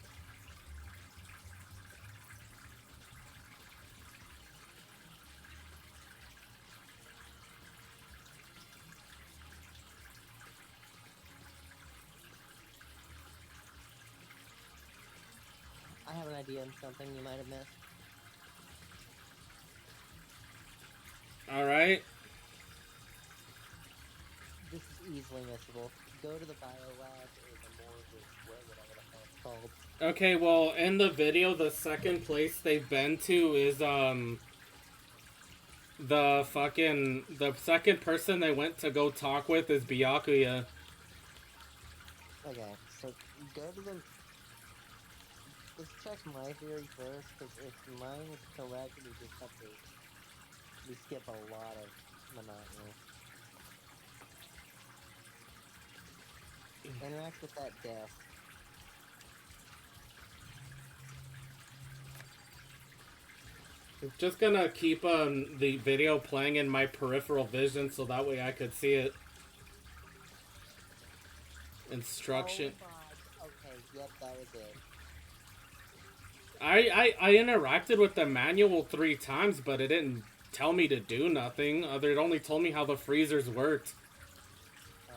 I have an idea on something you might have missed. Alright. This is easily missable. Go to the bio lab or the morgue or whatever the hell it's called. Okay, well, in the video, the second place they've been to is, the second person they went to go talk with is Byakuya. Okay, so go to the... Let's check my theory first, because if mine is correct, we just have to... We skip a lot of monotony. Interact with that desk. I'm just gonna keep, the video playing in my peripheral vision so that way I could see it. Instruction. Oh my... Okay, yep, that was it. I interacted with the manual 3 times, but it didn't tell me to do nothing. It only told me how the freezers worked. Oh.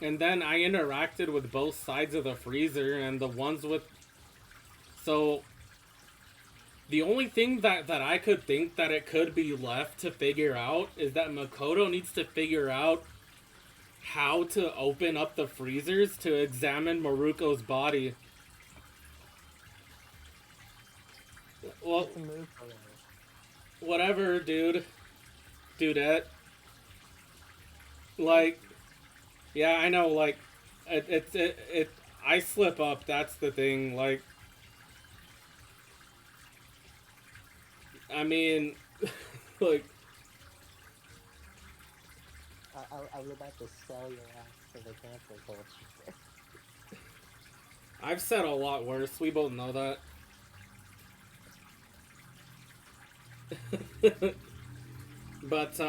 And then I interacted with both sides of the freezer, and the ones with... So, the only thing that I could think that it could be left to figure out is that Makoto needs to figure out how to open up the freezers to examine Maruko's body. Well, It's a move for them. whatever, dude. Dudette. Like... Yeah, I know, like, I slip up, that's the thing, like, I mean, like, I was about to sell your ass to the cancel culture. I've said a lot worse, we both know that. But,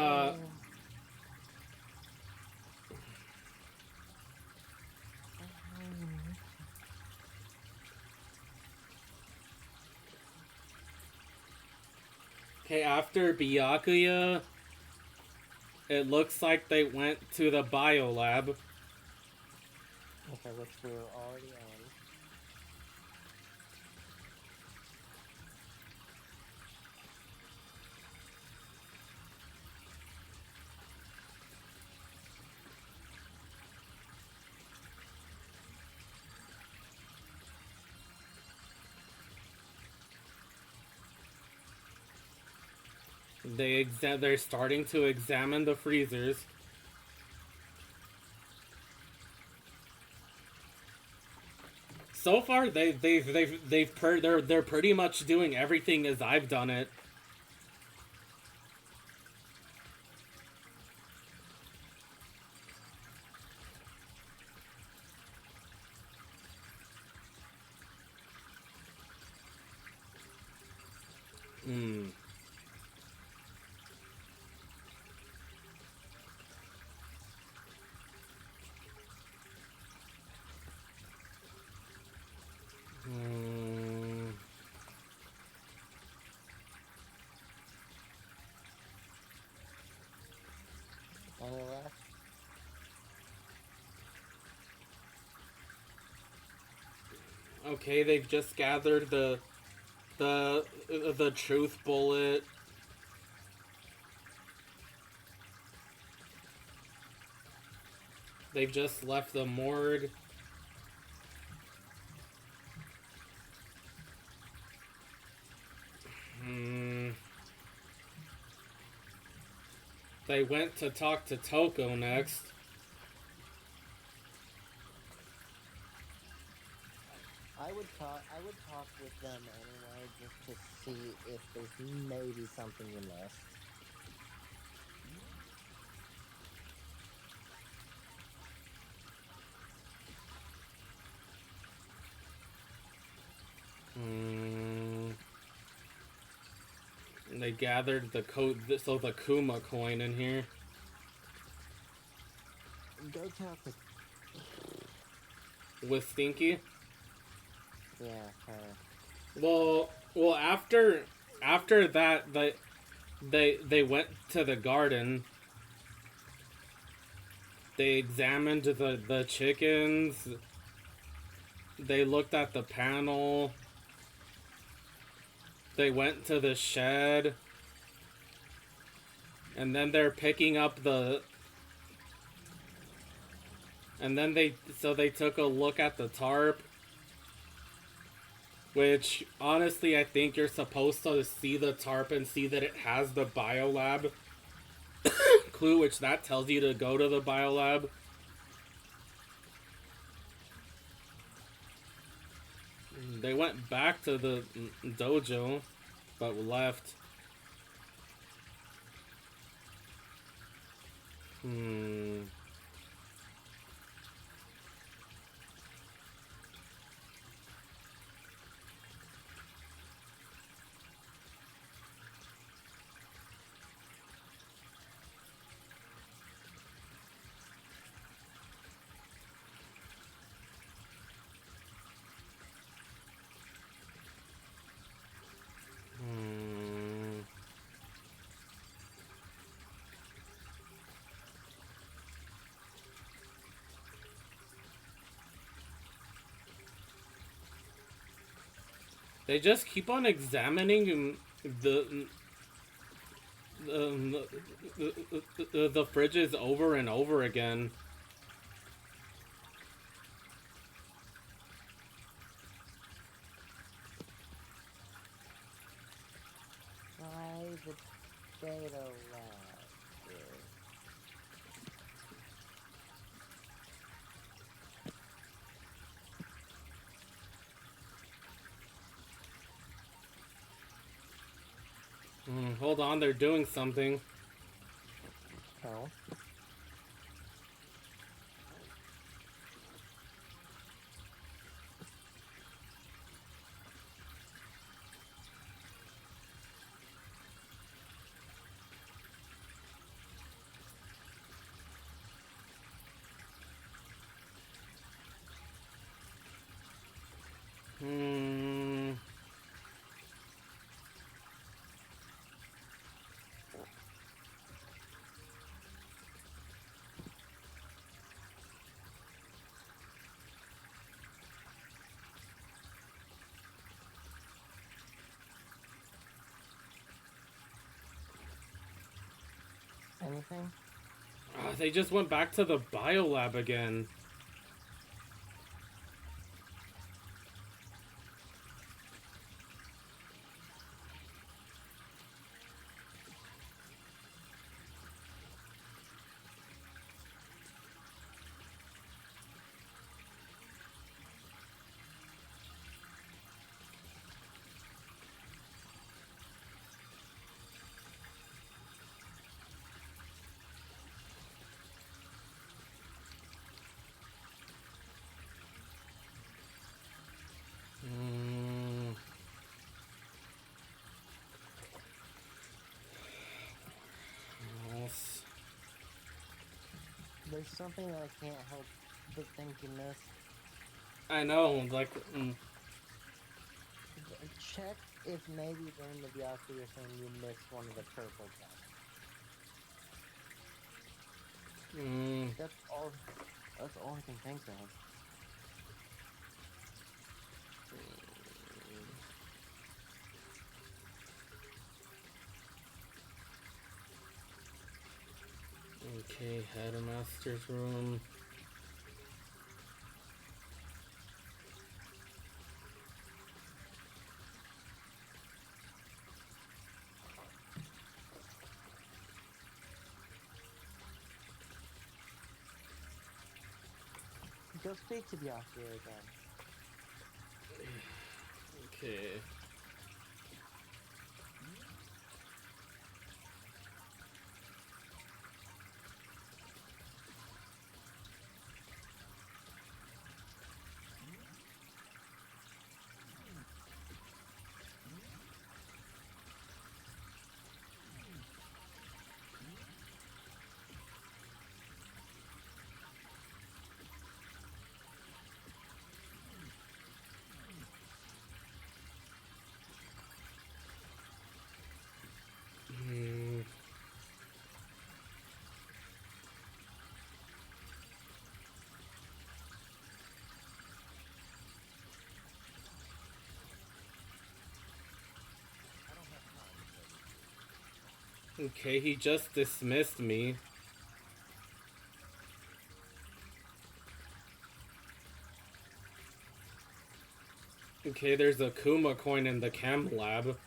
okay, after Byakuya, it looks like they went to the bio lab. Okay, which we were already on. They're starting to examine the freezers. So far, they're pretty much doing everything as I've done it. Hmm. Hmm. Any left? Okay, they've just gathered the truth bullet. They've just left the morgue. Hmm. They went to talk to Toko next. I would talk with them anyway, just to see if there's maybe something you missed. Hmm. They gathered the the Kuma coin in here. Go talk With Stinky. yeah, her. Well, after that, they went to the garden. They examined the chickens. They looked at the panel. They went to the shed. And then they're picking up the... And then they took a look at the tarp. Which, honestly, I think you're supposed to see the tarp and see that it has the biolab clue, which that tells you to go to the biolab. They went back to the dojo, but left. Hmm. Hmm. They just keep on examining the fridges over and over again. Try the data lab. Hold on, they're doing something. Oh. Hmm. Anything? They just went back to the biolab again. there's something that I can't help but think you missed. I know, like, Check if maybe during the Byakuya thing you missed one of the purple tests. That's all. That's all I can think of. Okay, Headmaster's room. Go speak to Byakuya again. Okay. Okay, he just dismissed me. Okay, there's a Kuma coin in the chem lab.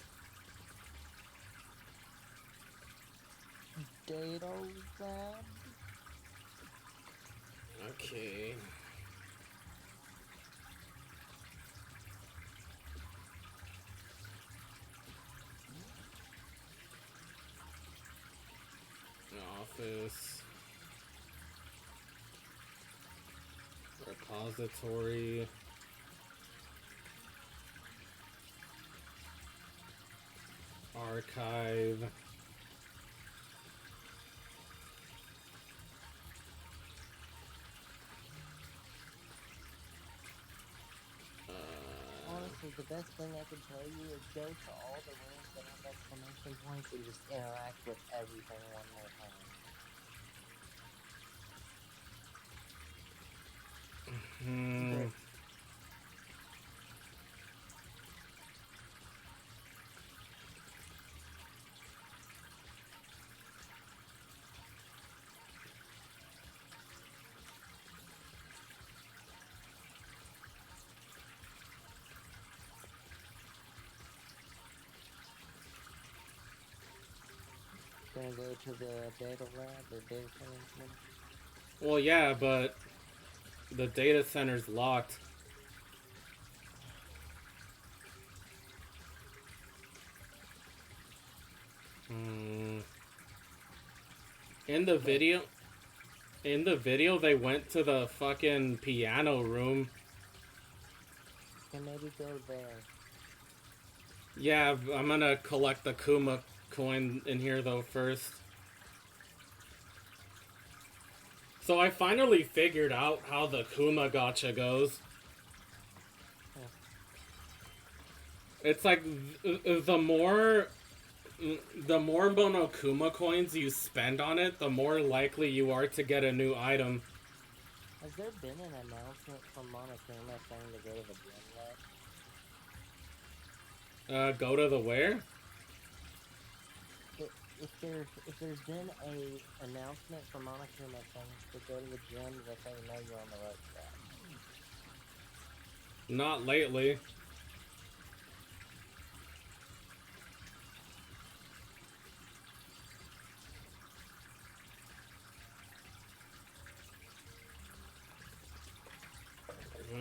Data lab? Okay. Office. Repository. Archive. Honestly, the best thing I can tell you is go to all the rooms that have exclamation points and just interact with everything one more time. Gonna go to the data lab or data center? Well, yeah, but the data center's locked. In the video, they went to the fucking piano room. Can maybe go there. Yeah, I'm gonna collect the Kuma coin in here though first. So I finally figured out how the Kuma gacha goes. It's like the more Monokuma coins you spend on it, the more likely you are to get a new item. Has there been an announcement from Monokuma saying to go to the gym yet? Go to the where? If there's been a announcement from Monokuma saying to go to the gym that they know you're on the right track. Not lately.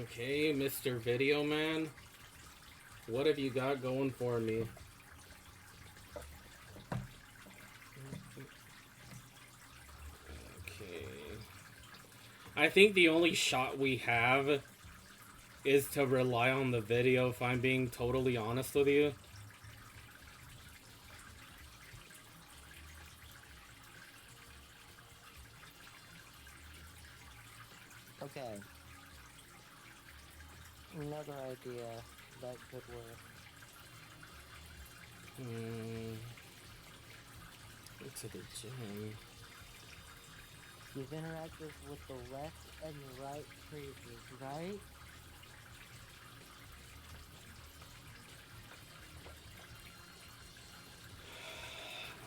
Okay, Mr. Video Man. What have you got going for me? Okay. I think the only shot we have is to rely on the video, if I'm being totally honest with you. Okay. Another idea that could work. To the gym. You've interacted with the left and right freezes, right?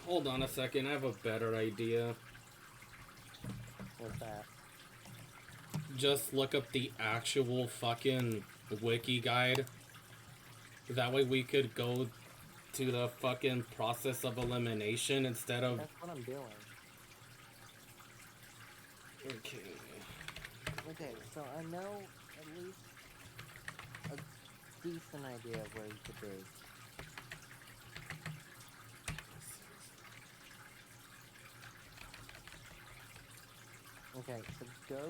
Hold on a second, I have a better idea. What's that? Just look up the actual fucking wiki guide. That way we could go to the fucking process of elimination instead of... That's what I'm doing. Okay. Okay, so I know at least a decent idea of where you could be. Okay, so go.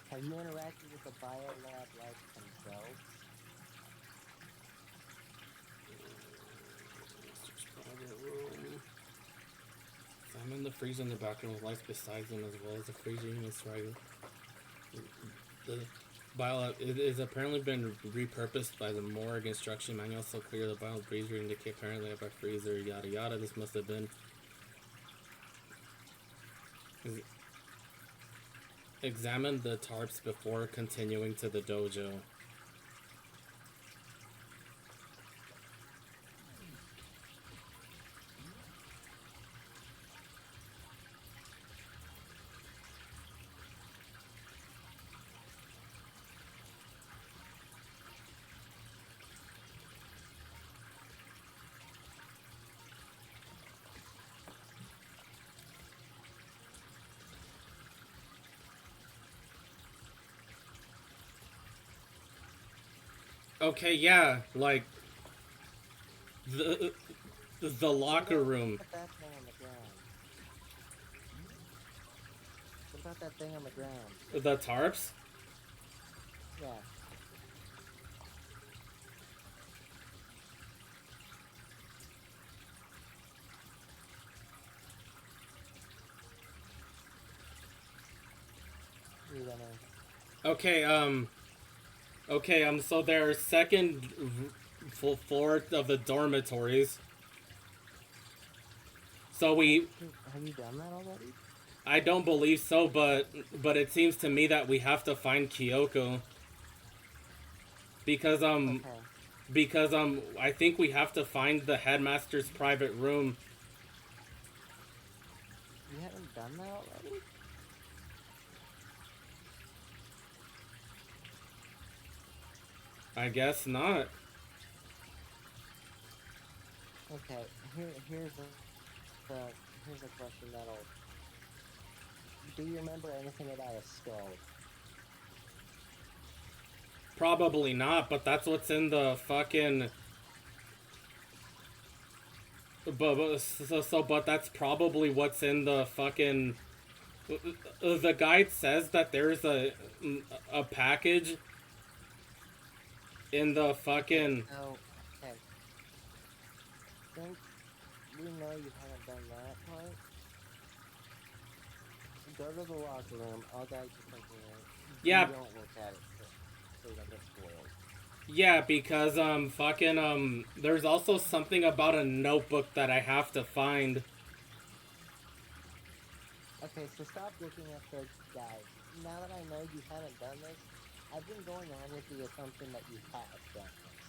Have you interacted with the biolab labs themselves? I'm in the freezer in the background with lights beside them as well as the freezer units right. The bio it is apparently been repurposed by the morgue instruction manual, so clear the bio freezer indicate apparently by freezer yada yada. This must have been examine the tarps before continuing to the dojo. Okay, yeah, like the locker room. What about that thing on the ground? What about that thing on the ground? The tarps? Yeah. You're gonna... Okay, so their second floor of the dormitories. So we... Have you done that already? I don't believe so, but it seems to me that we have to find Kyoko. Because, Okay. because, I think we have to find the headmaster's private room. You haven't done that already? I guess not. Okay, here's a question that'll... Do you remember anything about a skull? Probably not, but that's what's in the fucking... But that's probably what's in the fucking... The guide says that there's a package in the fucking... Oh, okay. Since we know you haven't done that part, go to the locker room. I'll guide you from here. Yeah. You don't look at it so you don't get spoiled. Yeah, because, there's also something about a notebook that I have to find. Okay, so stop looking at the guide. Now that I know you haven't done this, I've been going on with the assumption that you have done this.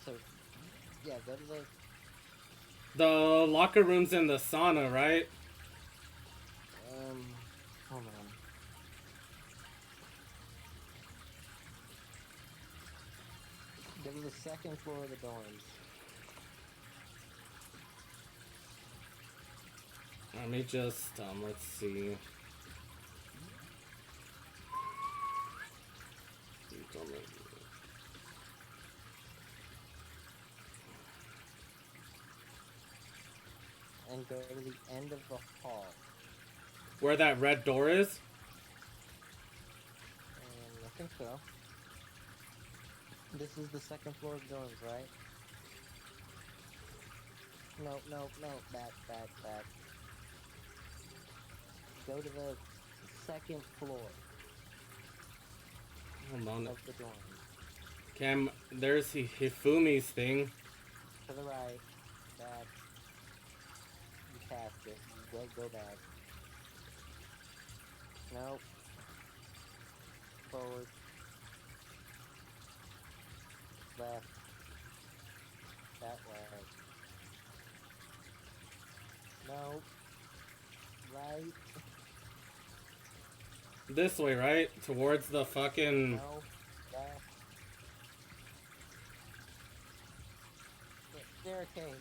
So, yeah, go to The locker room's in the sauna, right? Hold on. Go to the second floor of the dorms. Let me just, let's see. And go to the end of the hall. Where that red door is? I think so. This is the second floor of dorms, right? No, no, no. Back, back, back. Go to the second floor Hold on. of the dorms. Cam, there's Hifumi's thing. To the right. Back. You passed it. Go back. Nope. Forward. Left. That way. Nope. Right. This way, right? Towards the fucking... No. Left. Staircase.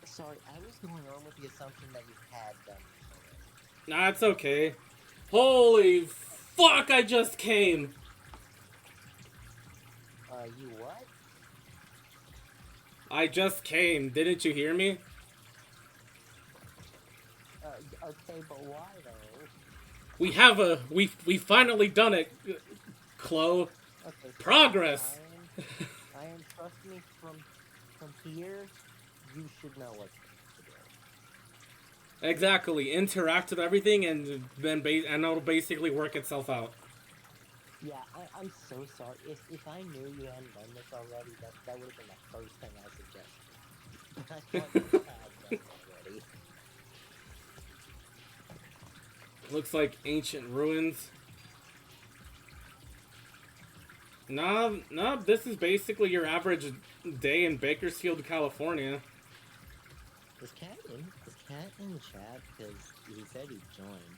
Sorry, I was going on with the assumption that you had done this Nah, it's okay. Holy fuck, I just came! already. You what? I just came. Didn't you hear me? Okay, but why though? We finally done it, Chloe. Okay, so Progress! I am trust me from here, you should know what to do. Exactly. Interact with everything and then and it'll basically work itself out. Yeah, I'm so sorry. If I knew you hadn't done this already, that would have been the first thing I suggested. But I thought you had done it already. Looks like ancient ruins. Nah, this is basically your average day in Bakersfield, California. Is Cat in chat? Because he said he joined.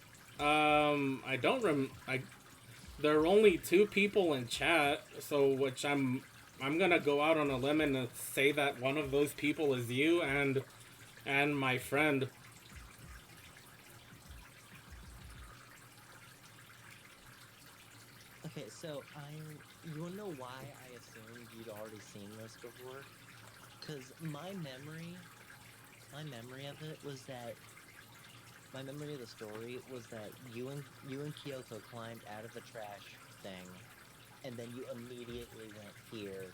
I don't there are only 2 people in chat, so which I'm gonna go out on a limb and say that one of those people is you and my friend. Okay, so you wanna know why I assumed you'd already seen this before? Because my memory of it was that my memory of the story was that you and Kyoto climbed out of the trash thing, and then you immediately went here,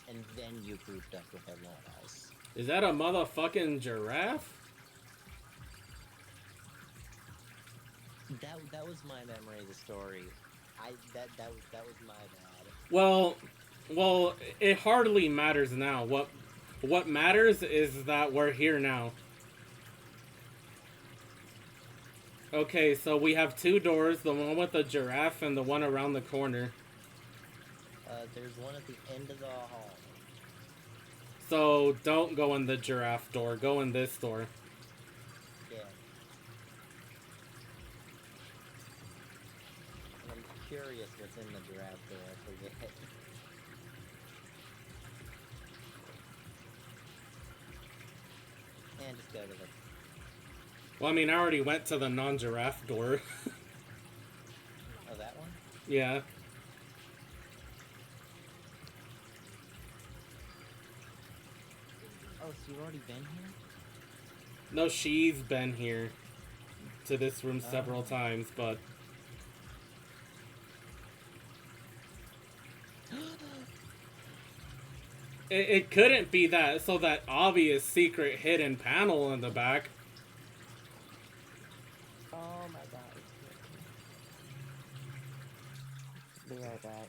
and then you grouped up with everyone else. Is that a motherfucking giraffe? That was my memory of the story. That was my bad. Well, it hardly matters now. What matters is that we're here now. Okay, so we have 2 doors, the one with the giraffe and the one around the corner. There's one at the end of the hall. So don't go in the giraffe door, go in this door. Yeah. And I'm curious what's in the giraffe door, I forget. And just go to the... Well, I mean, I already went to the non-giraffe door. Oh, that one? Yeah. Oh, so you've already been here? No, she's been here to this room several times, but... It couldn't be that, so that obvious secret hidden panel in the back. Oh my god. Be right back.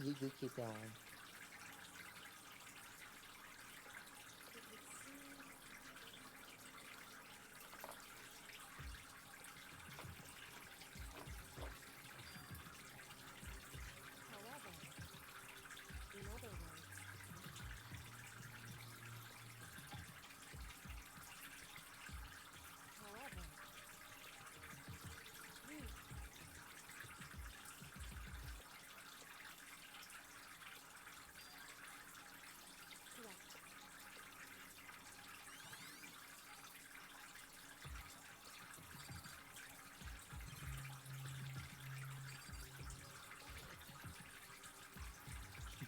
You keep going. However, in other words, however, you correct.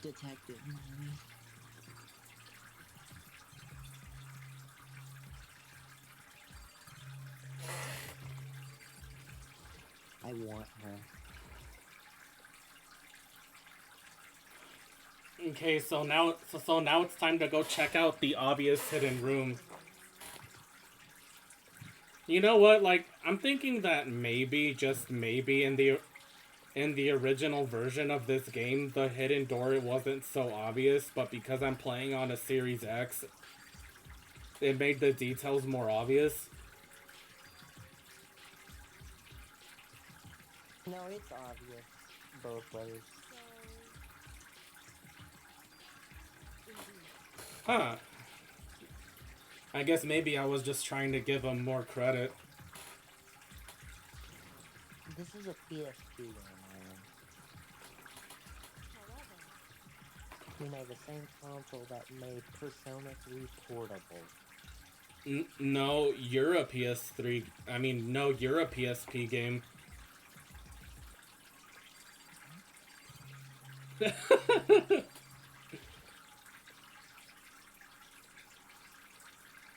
Detective Mommy. I want her. Okay, so now it's time to go check out the obvious hidden room. You know what? Like, I'm thinking that maybe, just maybe, in the original version of this game, the hidden door, it wasn't so obvious, but because I'm playing on a Series X, it made the details more obvious. No, it's obvious both ways. Huh. I guess maybe I was just trying to give them more credit. This is a PSP game, man. You know, the same console that made Persona 3 portable. No, you're a PS3. I mean, no, you're a PSP game.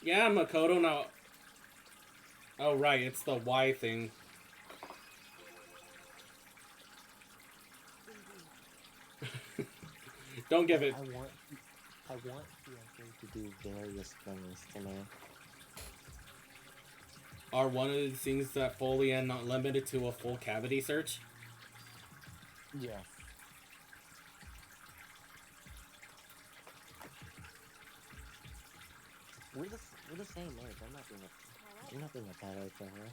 Yeah, Makoto now. Oh, right, it's the Y thing. Don't give it. I want PSP to do various things to me. Are one of these things that fully and not limited to a full cavity search? Yes. We're the same age. I'm not being a bad age over her.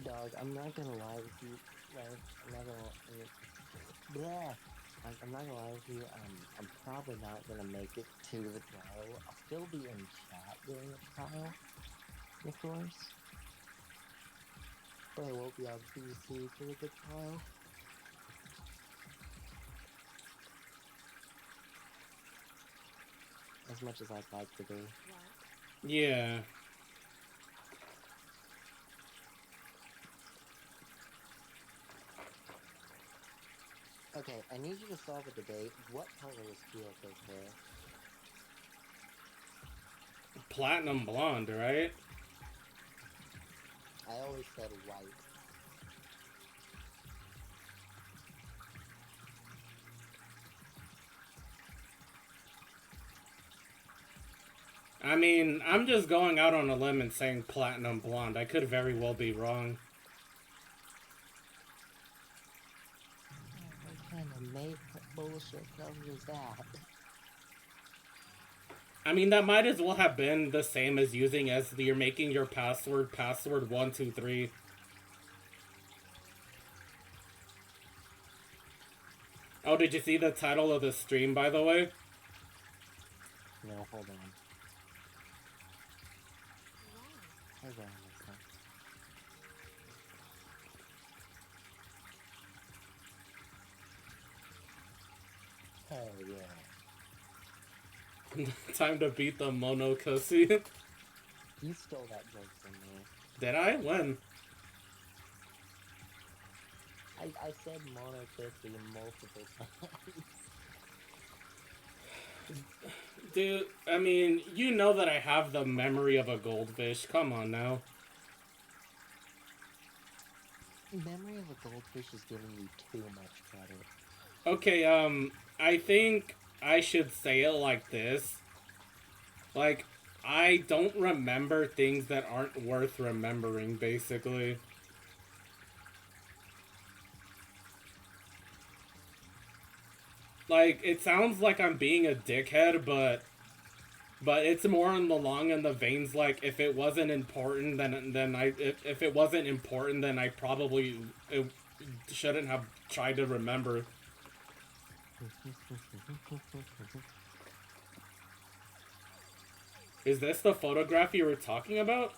Dog, I'm not gonna lie with you. Like, I'm not gonna. Bleh. I'm not gonna lie with you. I'm probably not gonna make it to the trial. I'll still be in chat during the trial, of course. But I won't be on PC for the trial. As much as I'd like to be. Yeah. Okay, I need you to solve a debate. What color is Kyoko's hair? Platinum blonde, right? I always said white. I mean, I'm just going out on a limb and saying platinum blonde. I could very well be wrong. What kind of make bullshit color is that? I mean, that might as well have been the same as using as you're making your password 123. Oh, did you see the title of the stream, by the way? No, hold on. Hold on, listen. Hell yeah. Time to beat the Monokussy. You stole that joke from me. Did I? When? I said Monokussy multiple times. Dude, I mean, you know that I have the memory of a goldfish. Come on now. Memory of a goldfish is giving you too much credit. Okay, I think I should say it like this. Like, I don't remember things that aren't worth remembering, basically. Like, it sounds like I'm being a dickhead, but it's more in the veins, like, if it wasn't important, then if it wasn't important, then I probably shouldn't have tried to remember. Is this the photograph you were talking about?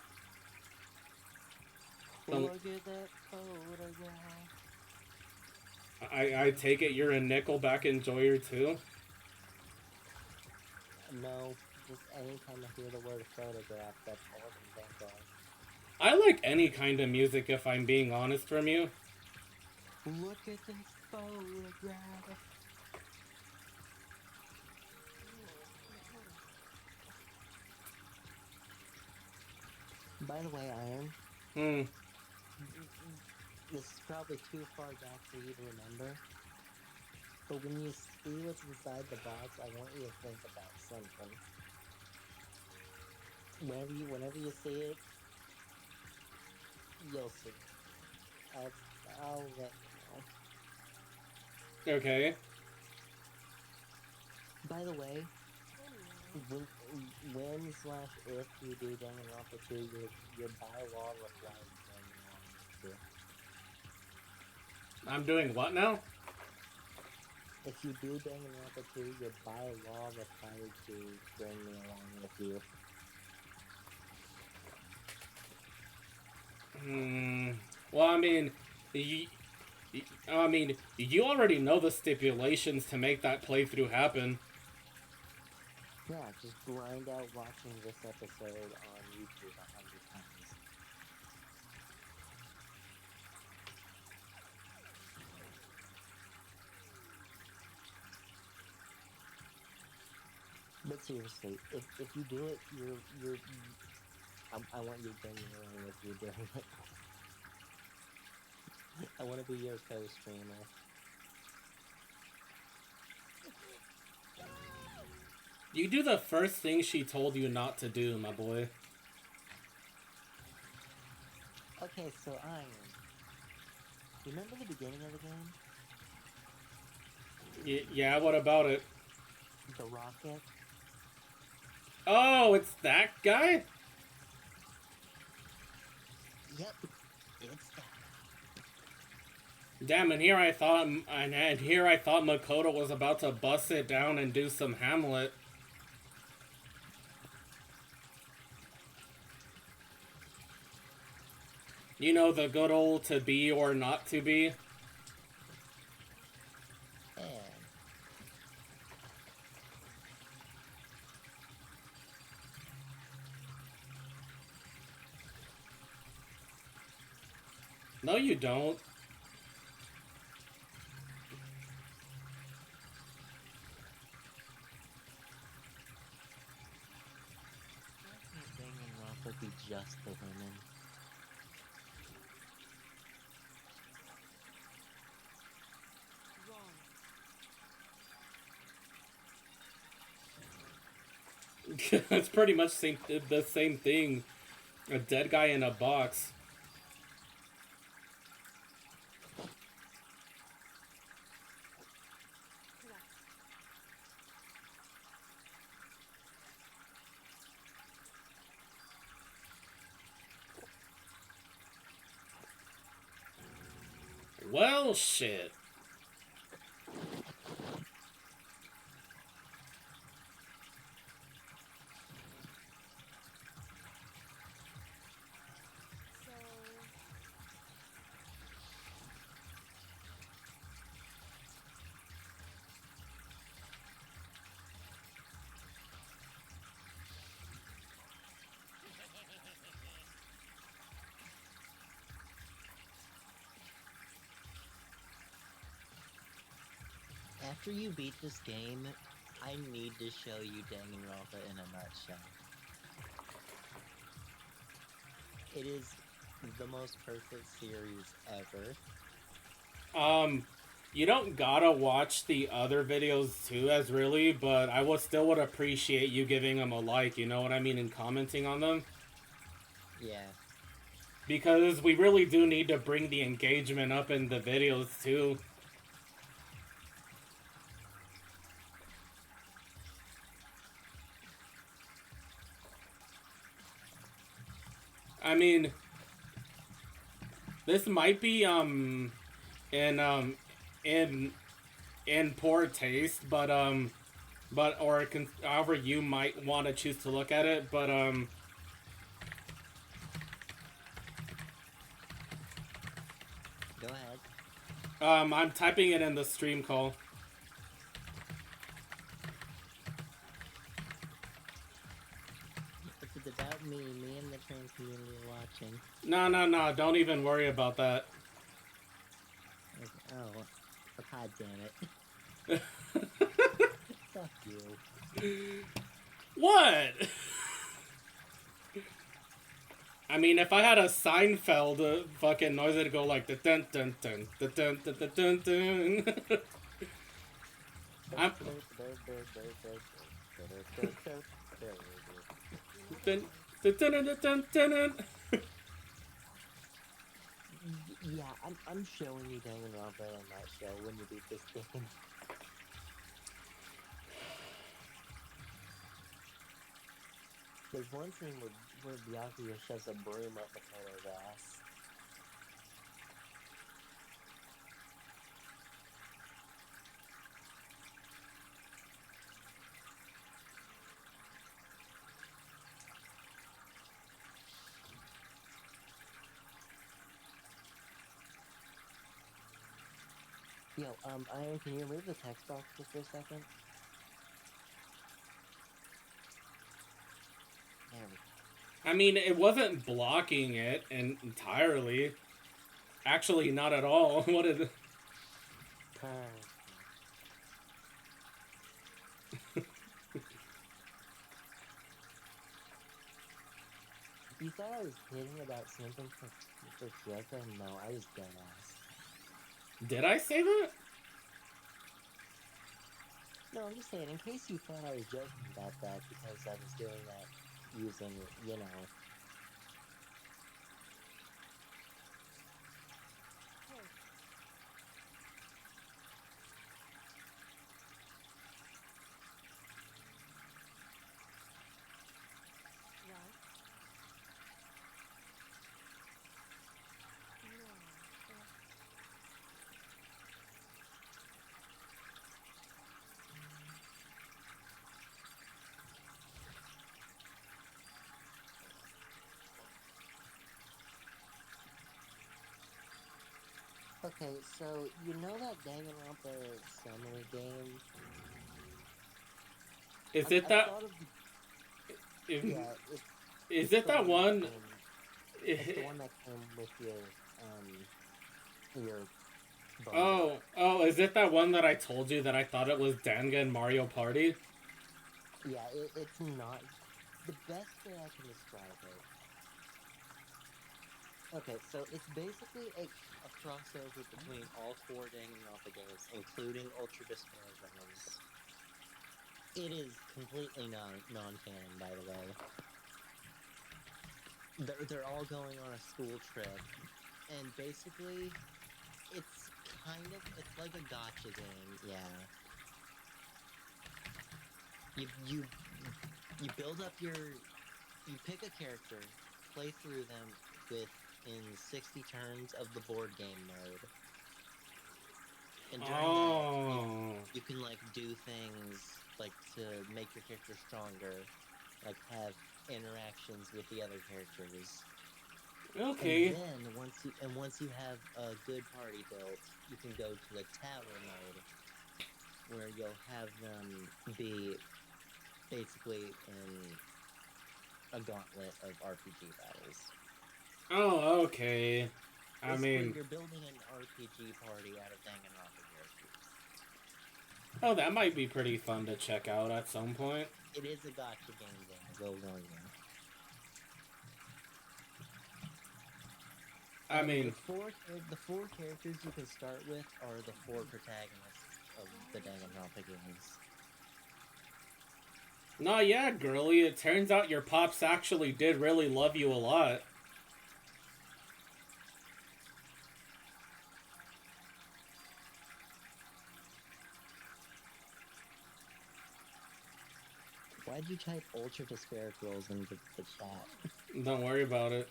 The- Look at that photograph. I take it you're a Nickelback enjoyer too? No, just anytime I hear the word photograph, that's all I can think of. I like any kind of music if I'm being honest from you. Look at this photograph. By the way, Iron, Hmm. this is probably too far back for you to remember, but when you see what's inside the box, I want you to think about something. Whenever you see it, you'll see. I'll let you know. Okay. By the way, when slash if you do Danganronpa 2, your bylaw requires Danganronpa 2. I'm doing what now? If you do Danganronpa 2, your bylaw required to bring me along with you. Well, you already know the stipulations to make that playthrough happen. Yeah, just grind out watching this episode on YouTube 100 times. But seriously, if you do it, I want you to bring me along with you doing it. I want to be your co-streamer. You do the first thing she told you not to do, my boy. Okay, so Iron. Remember the beginning of the game? Yeah, what about it? The rocket? Oh, it's that guy? Yep, it's that. Damn, and here I thought Makoto was about to bust it down and do some Hamlet. You know, the good old to be or not to be. And No, you don't. why can't Danganronpa be just the women? It's pretty much the same thing. A dead guy in a box. Well, shit. After you beat this game, I need to show you Danganronpa in a nutshell. It is the most perfect series ever. You don't gotta watch the other videos too, as really, but I would appreciate you giving them a like, you know what I mean, and commenting on them. Yeah. Because we really do need to bring the engagement up in the videos too. I mean, this might be in in poor taste, but but or however you might want to choose to look at it. But Go ahead. I'm typing it in the stream call. If it's about me and the trans community are watching. No, don't even worry about that. Okay. Oh, god damn it. Fuck you. What? I mean, if I had a Seinfeld fucking noise, it'd go like the dun dun dun the dun dun dun dun dun. I'm dun dun dun dun dun dun. Yeah, I'm showing you Danganronpa on that show when you beat this game. There's one scene where Byakuya shoves a broom up Mikoto's ass. Yo, Iron, can you remove the text box just for a second? There we go. I mean, it wasn't blocking it entirely. Actually, not at all. What is it? You thought I was kidding about simping for Kyoko? No, I was dead ass. Did I say that? No, I'm just saying, in case you thought I was joking about that because I was doing that using, you know. Okay, so you know that Danganronpa summary game? Is I it that? thought of the, If, yeah, is it's it the that one? it's the one that came with your bundle. Oh, is it that one that I told you that I thought it was Danga and Mario Party? Yeah, it's not the best way I can describe it. Okay, so it's basically a crossover between all four Danganronpa games, including Ultra Despair Zones. It is completely non-canon, by the way. They're all going on a school trip, and basically, it's like a gotcha game, yeah. You build up you pick a character, play through them in 60 turns of the board game mode. And during that, you can like do things like to make your character stronger, like have interactions with the other characters. Okay. And then once you have a good party built, you can go to the tower mode, where you'll have them be basically in a gauntlet of RPG battles. Oh, okay. I Basically, mean, you're building an RPG party out of Danganronpa characters. oh, that might be pretty fun to check out at some point. It is a gotcha game, I will warn you. I mean, the four characters you can start with are the four protagonists of the Danganronpa games. no, yeah, girly, it turns out your pops actually did really love you a lot. Why'd you type Ultra Despair Girls into the chat? Don't worry about it.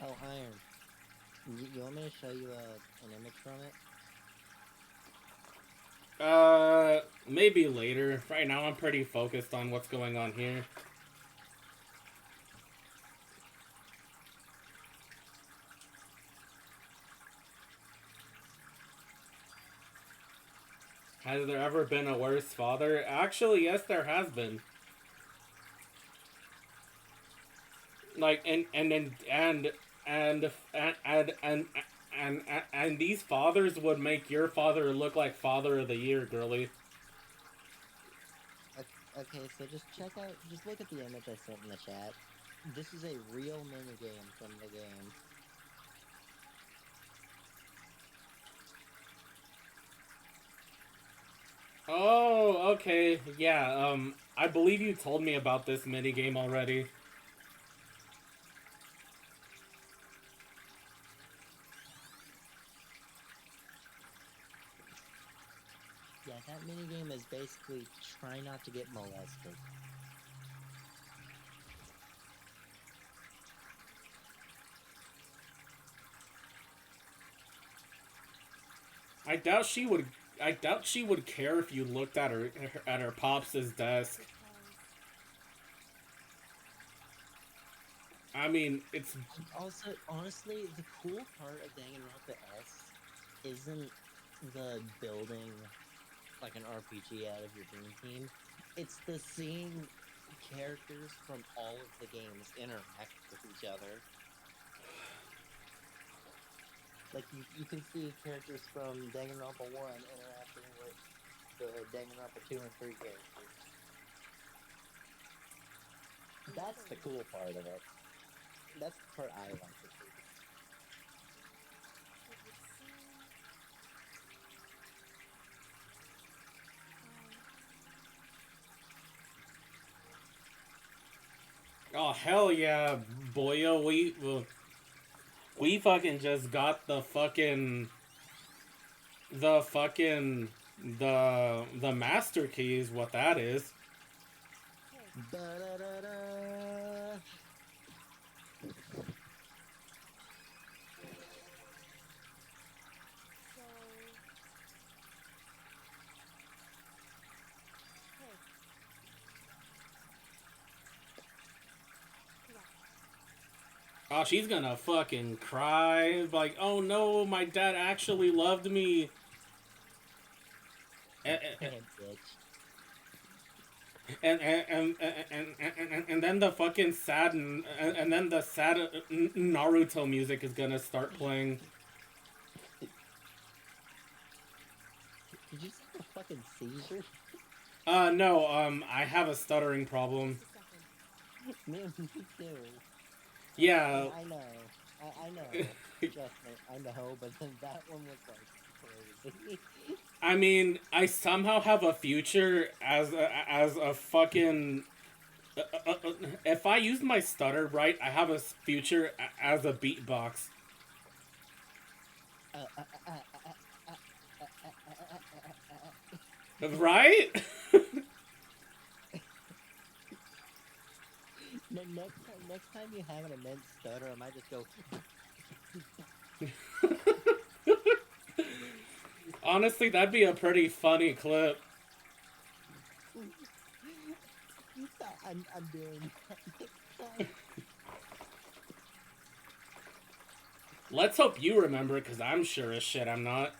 Oh, Iron. You want me to show you an image from it? Maybe later. Right now, I'm pretty focused on what's going on here. Has there ever been a worse father? Actually, yes, there has been. Like, and and and and and these fathers would make your father look like Father of the Year, girly. Okay, so just look at the image I sent in the chat. This is a real mini game from the game. Oh, okay, yeah. I believe you told me about this minigame already. Yeah, that mini game is basically try not to get molested. I doubt she would. I doubt she would care if you looked at her pops's desk. I mean, it's Also, honestly, the cool part of Danganronpa S isn't the building like an RPG out of your dream team. It's the seeing characters from all of the games interact with each other. Like you can see characters from Danganronpa 1 interacting with the Danganronpa 2 and 3 characters. That's the cool part of it. That's the part I like to see. oh hell yeah, boyo. We fucking just got the master key is what that is. Ba-da-da-da. Oh, she's gonna fucking cry. Like, oh no, my dad actually loved me. And, Bitch. and then the fucking sad and then the sad Naruto music is gonna start playing. Did you say a fucking seizure? No, I have a stuttering problem. Me too. Yeah. I know. I know. Trust me, I know, but then that one was like crazy. I mean, I somehow have a future as a fucking. If I use my stutter right, I have a future as a beatbox. Right? Next time you have an immense stutter, I might just go. Honestly, that'd be a pretty funny clip. I'm doing that. Let's hope you remember it, because I'm sure as shit I'm not.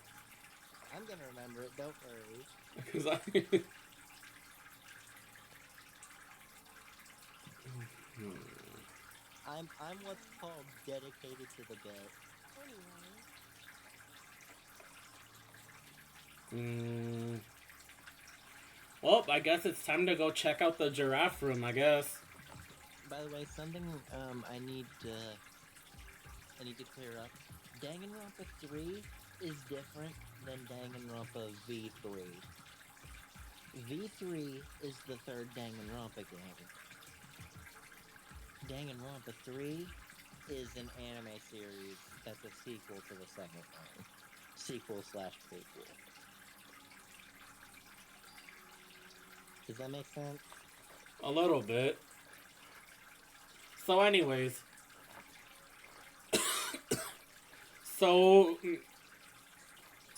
I'm gonna remember it, don't worry. Because I. I'm what's called dedicated to the bit. Well, I guess it's time to go check out the giraffe room, I guess. By the way, something I need to clear up. Danganronpa 3 is different than Danganronpa V3. V3 is the third Danganronpa game. Danganronpa 3 is an anime series that's a sequel to the second one. Sequel/prequel. Does that make sense? A little bit. So, anyways.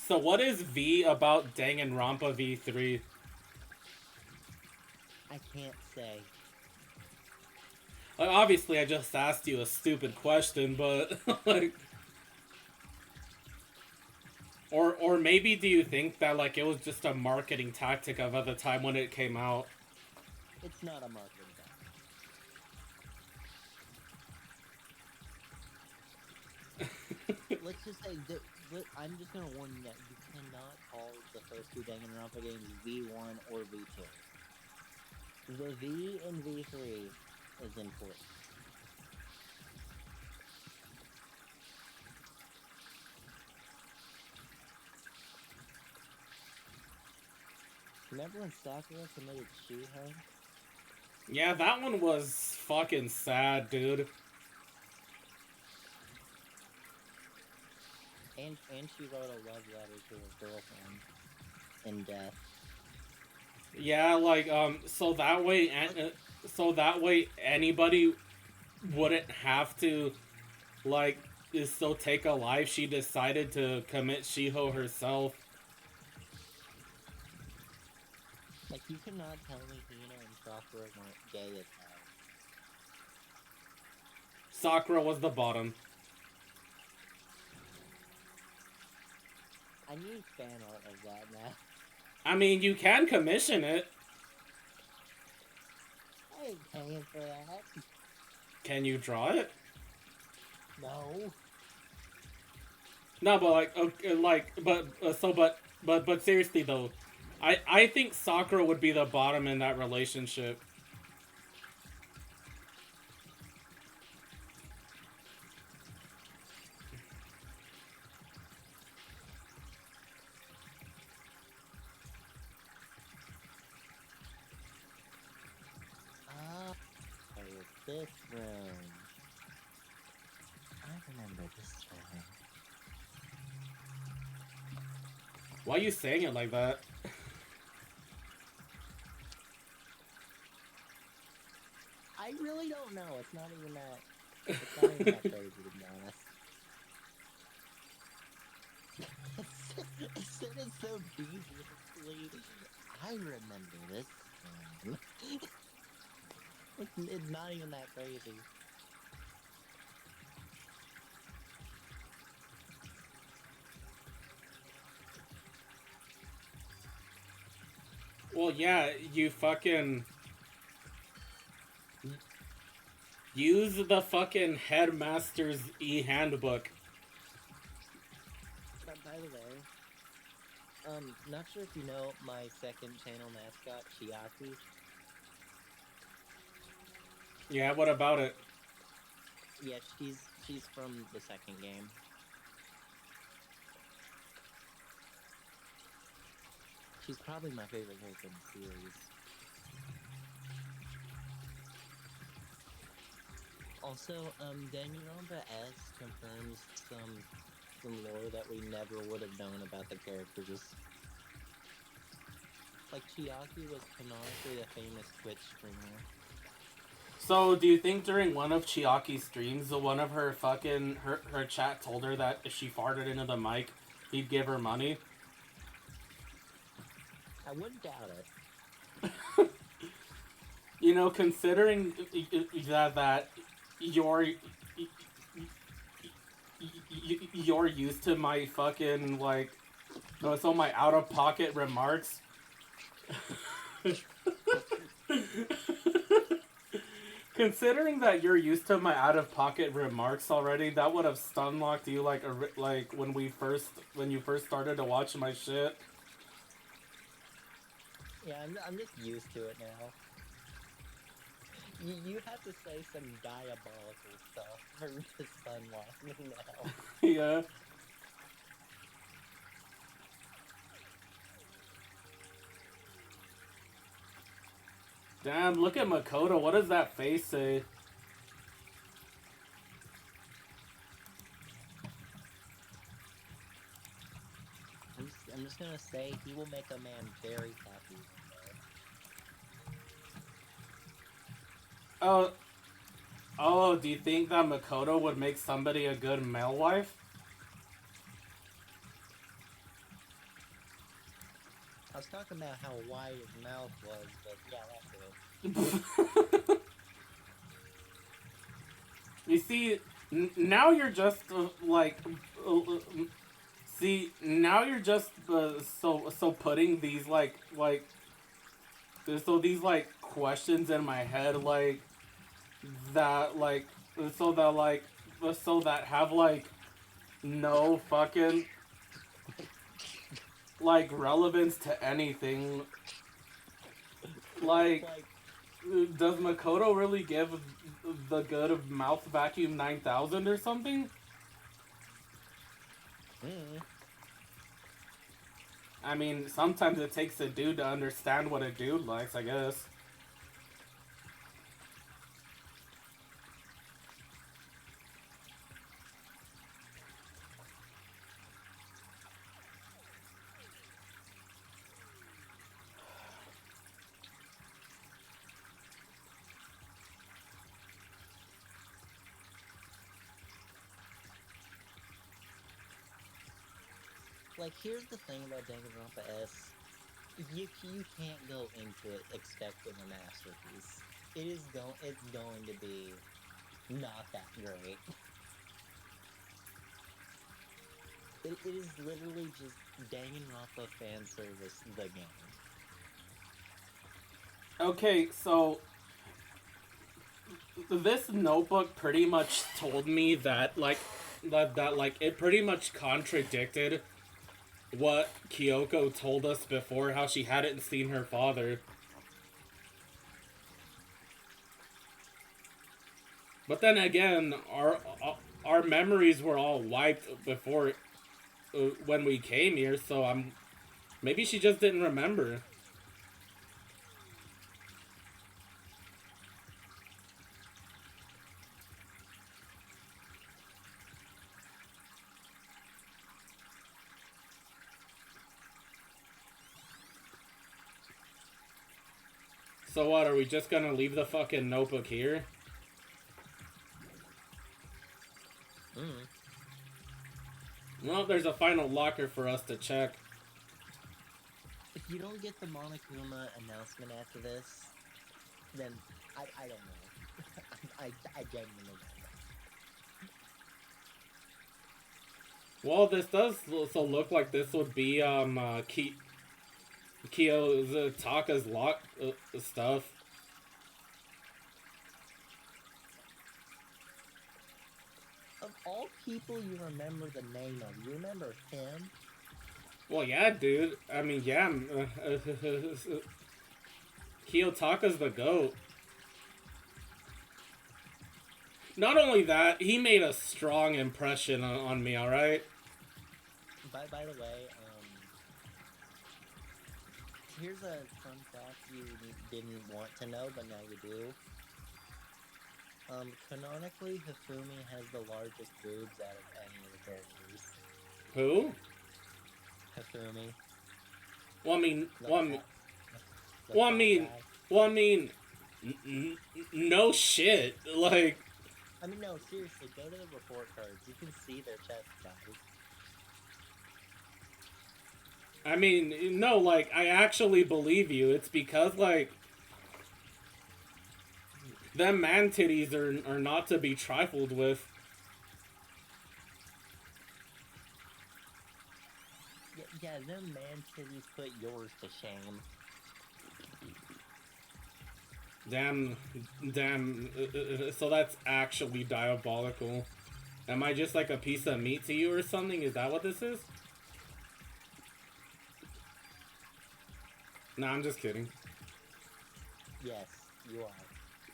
So what is V about Danganronpa V3? I can't say. Like, obviously, I just asked you a stupid question, but like, or maybe do you think that like it was just a marketing tactic of at the time when it came out? It's not a marketing tactic. Let's just say that. I'm just gonna warn you that you cannot call the first two Danganronpa games V1 or V2. The V in V3 is important. Remember when Sakura committed Shiho? Yeah, that one was fucking sad, dude. And she wrote a love letter to her girlfriend in death. Yeah, like so that way, anybody wouldn't have to like still take a life. She decided to commit Shiho herself. Like, you cannot tell me Hina and Sakura weren't gay as hell. Sakura was the bottom. I need fan art of that now. I mean, you can commission it. I ain't paying for that. Can you draw it? No. No, but like, okay, like, but seriously though, I think Sakura would be the bottom in that relationship. Oh, this room. I remember this room. Why are you saying it like that? I really don't know. It's not even that. It's not even that crazy, to be honest. It said it so deviously. I remember this room. It's not even that crazy. Well, yeah, you fucking use the fucking headmaster's e-handbook. But by the way, not sure if you know my second channel mascot, Chiaki. Yeah, what about it? Yeah, she's from the second game. She's probably my favorite character in the series. Also, Danganronpa S confirms some lore that we never would have known about the characters. Like, Chiaki was canonically a famous Twitch streamer. So, do you think during one of Chiaki's streams, one of her fucking her chat told her that if she farted into the mic, he'd give her money? I wouldn't doubt it. You know, considering that you're used to my fucking like, so my out of pocket remarks. Considering that you're used to my out of pocket remarks already, that would have stun locked you like when you first started to watch my shit. Yeah, I'm just used to it now. You have to say some diabolical stuff for me to unlock me now. Yeah. Damn, look at Makoto. What does that face say? I'm just gonna say he will make a man very happy. Oh, do you think that Makoto would make somebody a good male wife? was talking about how wide his mouth was, but yeah, that's it. You see, now you're just see, now you're just so putting these so these questions in my head that so that so that have no fucking relevance to anything. Like, does Makoto really give the good of mouth vacuum 9000 or something? I mean, sometimes it takes a dude to understand what a dude likes, I guess. Like, here's the thing about Danganronpa S. You can't go into it expecting a masterpiece. It's going to be not that great. It is literally just Danganronpa fan service the game. Okay, so this notebook pretty much told me that it pretty much contradicted what Kyoko told us before, how she hadn't seen her father. But then again, our memories were all wiped before when we came here, so maybe she just didn't remember. So what, are we just gonna leave the fucking notebook here? Well, there's a final locker for us to check. If you don't get the Monokuma announcement after this, then I don't know. I genuinely don't know. Well, this does also look like this would be Taka's lock stuff. Of all people you remember the name of, you remember him? Well, yeah, dude. I mean, yeah. Kiyotaka's the GOAT. Not only that, he made a strong impression on me, alright? By the way, here's a fun fact you didn't want to know, but now you do. Canonically, Hifumi has the largest boobs out of any of the characters. Who? Hifumi. Well, I mean, no shit. Like, I mean, no, seriously, go to the report cards. You can see their chest size. I mean, no, like, I actually believe you. It's because, like, them man titties are not to be trifled with. Yeah, them man titties put yours to shame. Damn, so that's actually diabolical. Am I just like a piece of meat to you or something? Is that what this is? Nah, I'm just kidding. Yes, you are.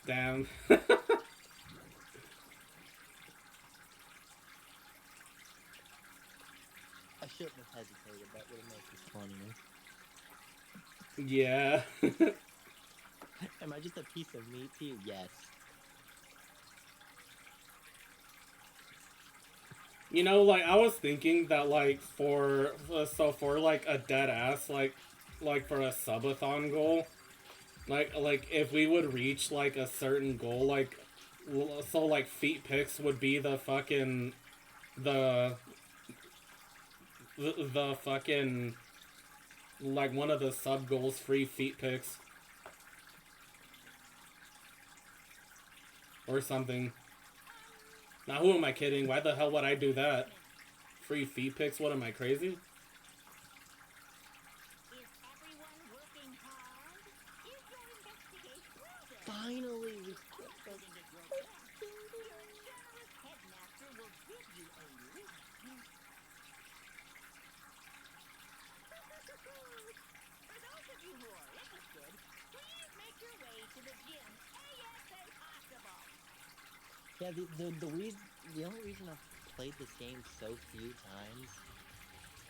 Damn. I shouldn't have hesitated. That would have made this funnier. Yeah. Am I just a piece of meat to you? Yes. You know, like, I was thinking that, like, for like a dead ass, like for a subathon goal, like if we would reach like a certain goal, like, so like feet pics would be the fucking the fucking like one of the sub goals, free feet pics or something. Now, who am I kidding? Why the hell would I do that? Free feet pics? What am I, crazy? Is everyone working hard? Is your investigation progress? Finally, we get the Your generous headmaster will give you a lift. For those of you who are interested, please make your way to the gym ASA possible. Yeah, the only reason I've played this game so few times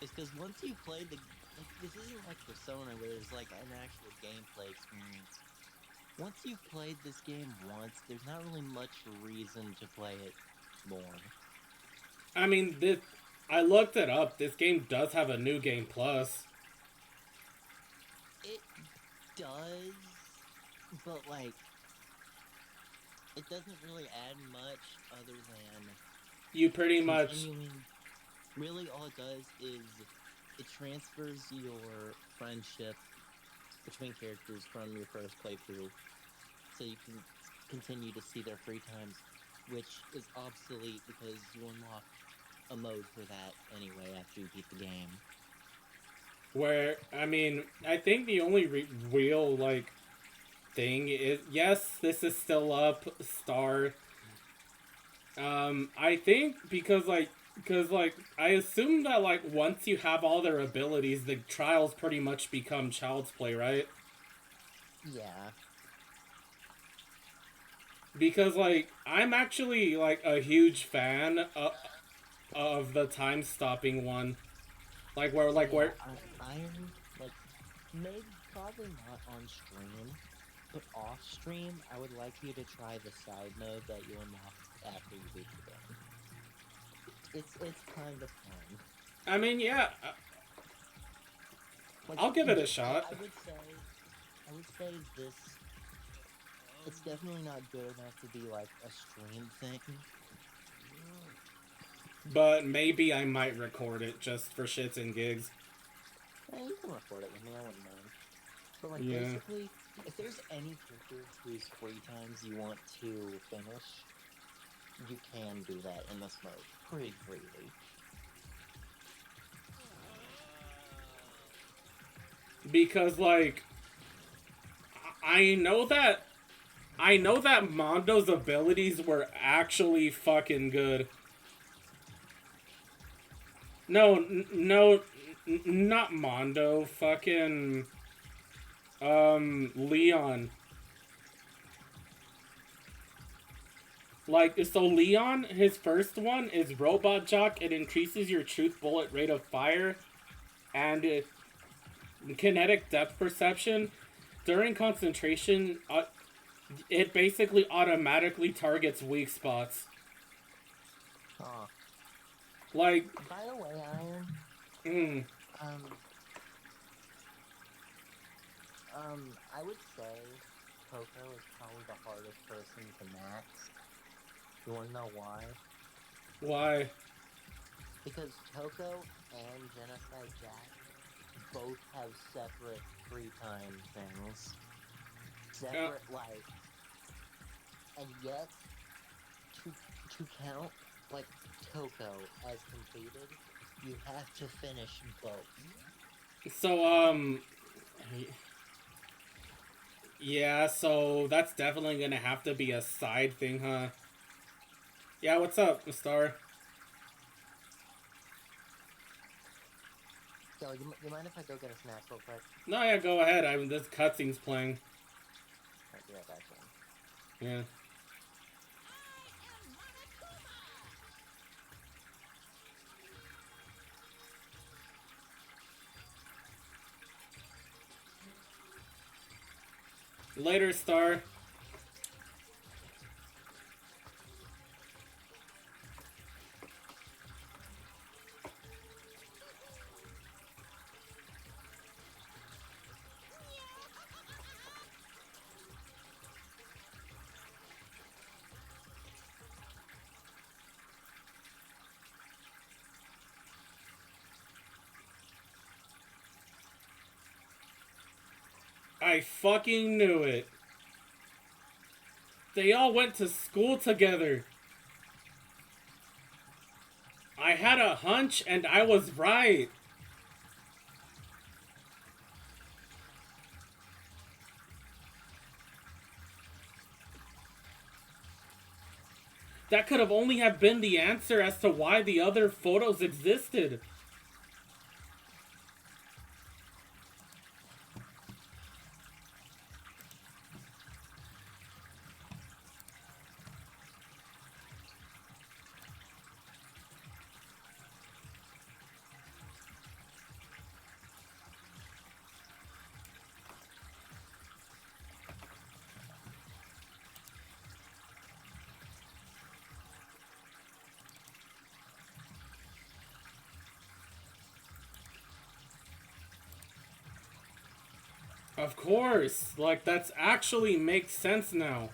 is because once you play this isn't like Persona where there's like an actual gameplay experience. Once you've played this game once, there's not really much reason to play it more. I mean, I looked it up. This game does have a new game plus. It does, but like, it doesn't really add much other than You pretty much... continuing. Really, all it does is it transfers your friendship between characters from your first playthrough, so you can continue to see their free times, which is obsolete because you unlock a mode for that anyway after you beat the game. Where, I mean, I think the only real, like, thing is... Yes, this is still up, Star. I think because, like, I assume that, like, once you have all their abilities, the trials pretty much become child's play, right? Yeah. Because, like, I'm actually, like, a huge fan of the time-stopping one. Like, where, Iron, like, maybe probably not on stream, but off stream, I would like you to try the side mode that you unlock after you beat the game. It's kind of fun. I mean, yeah. Like, I'll give it a shot. I would say this. It's definitely not good enough to be like a stream thing. But maybe I might record it just for shits and gigs. Yeah, you can record it with me. I wouldn't mind. But like, Yeah. basically, if there's any character whose free times you want to finish, you can do that in this mode pretty freely. Because, like, I know that Mondo's abilities were actually fucking good. No, not Mondo. Fucking, Leon. Like, so Leon, his first one is Robot Jock. It increases your truth bullet rate of fire and kinetic depth perception. During concentration, it basically automatically targets weak spots. Huh. Like, By the way, Iron, I would say Coco is probably the hardest person to max. You wanna know why? why? Because Coco and Genocide Jack both have separate free time things. Separate, like, and yet, to count, like, Coco as completed, you have to finish both. So, yeah, so that's definitely gonna have to be a side thing, huh? Yeah, what's up, Star? So, you mind if I go get a snack real quick? No, yeah, go ahead. This cutscene's playing. Alright, be right back then. Yeah. Later, Star. I fucking knew it. They all went to school together. I had a hunch and I was right. That could have only have been the answer as to why the other photos existed. Of course, like that's actually makes sense now.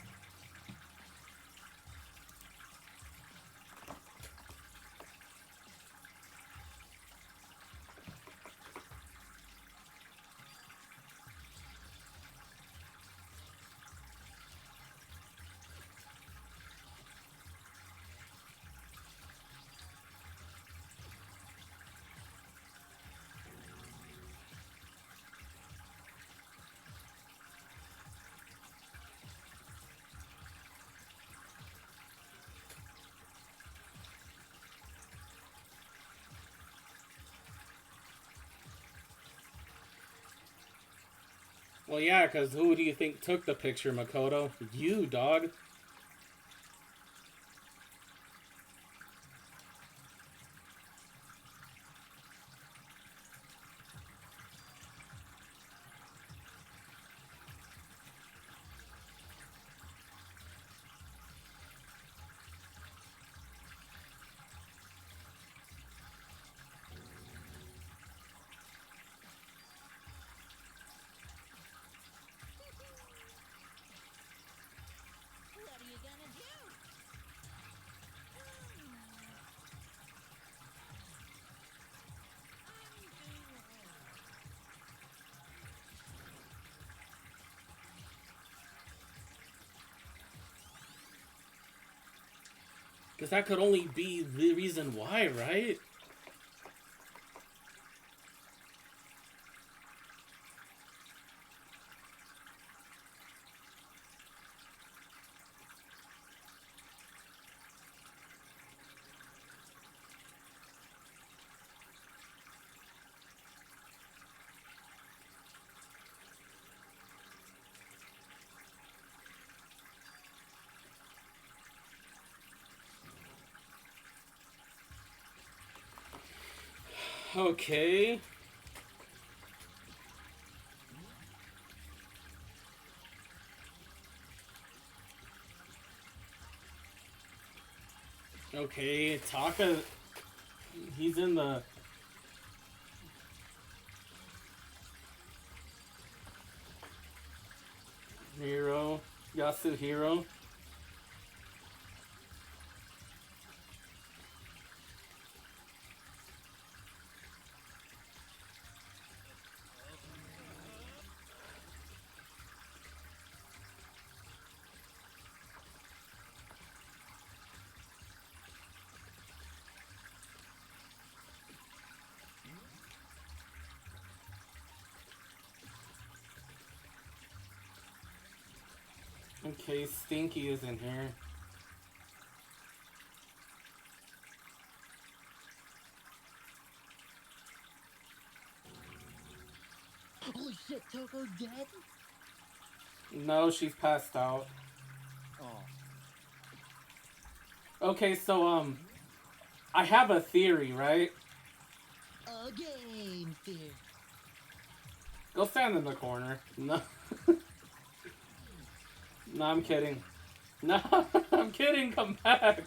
Well, yeah, because who do you think took the picture, Makoto? You, dog. What are you gonna do? Because that could only be the reason why, right? Okay. Okay, Taka, he's in the... Hero, Yasuhiro. Okay, Stinky is in here. Holy shit, Toko's dead? No, she's passed out. Oh. Okay, so, I have a theory, right? A game theory. Go stand in the corner. No. No, I'm kidding. No, I'm kidding, come back.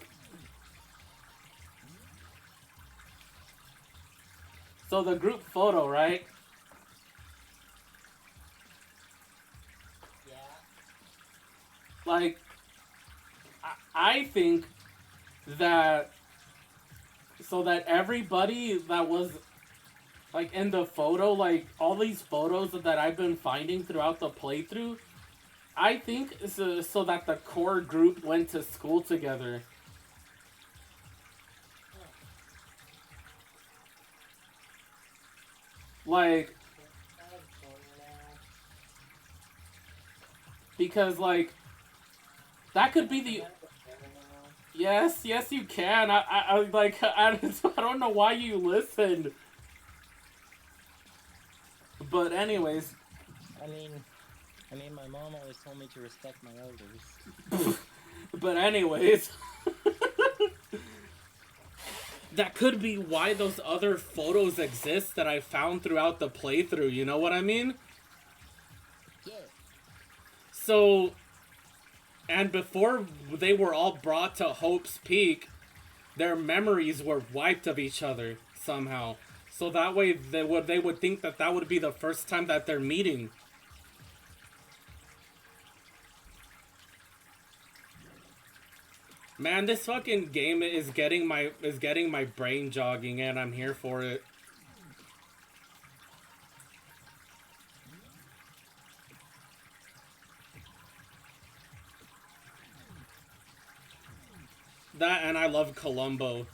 So the group photo, right? Yeah. Like, I think that so that everybody that was Like in the photo, like all these photos that I've been finding throughout the playthrough, I think so that the core group went to school together. Like, because like that could be the yes, yes you can. I like I don't know why you listened, but anyways, My mom always told me to respect my elders. but anyways, that could be why those other photos exist that I found throughout the playthrough. You know what I mean? Yeah. So, and before they were all brought to Hope's Peak, their memories were wiped of each other somehow. So that way they would think that that would be the first time that they're meeting. Man, this fucking game is getting my brain jogging, and I'm here for it. That, and I love Columbo.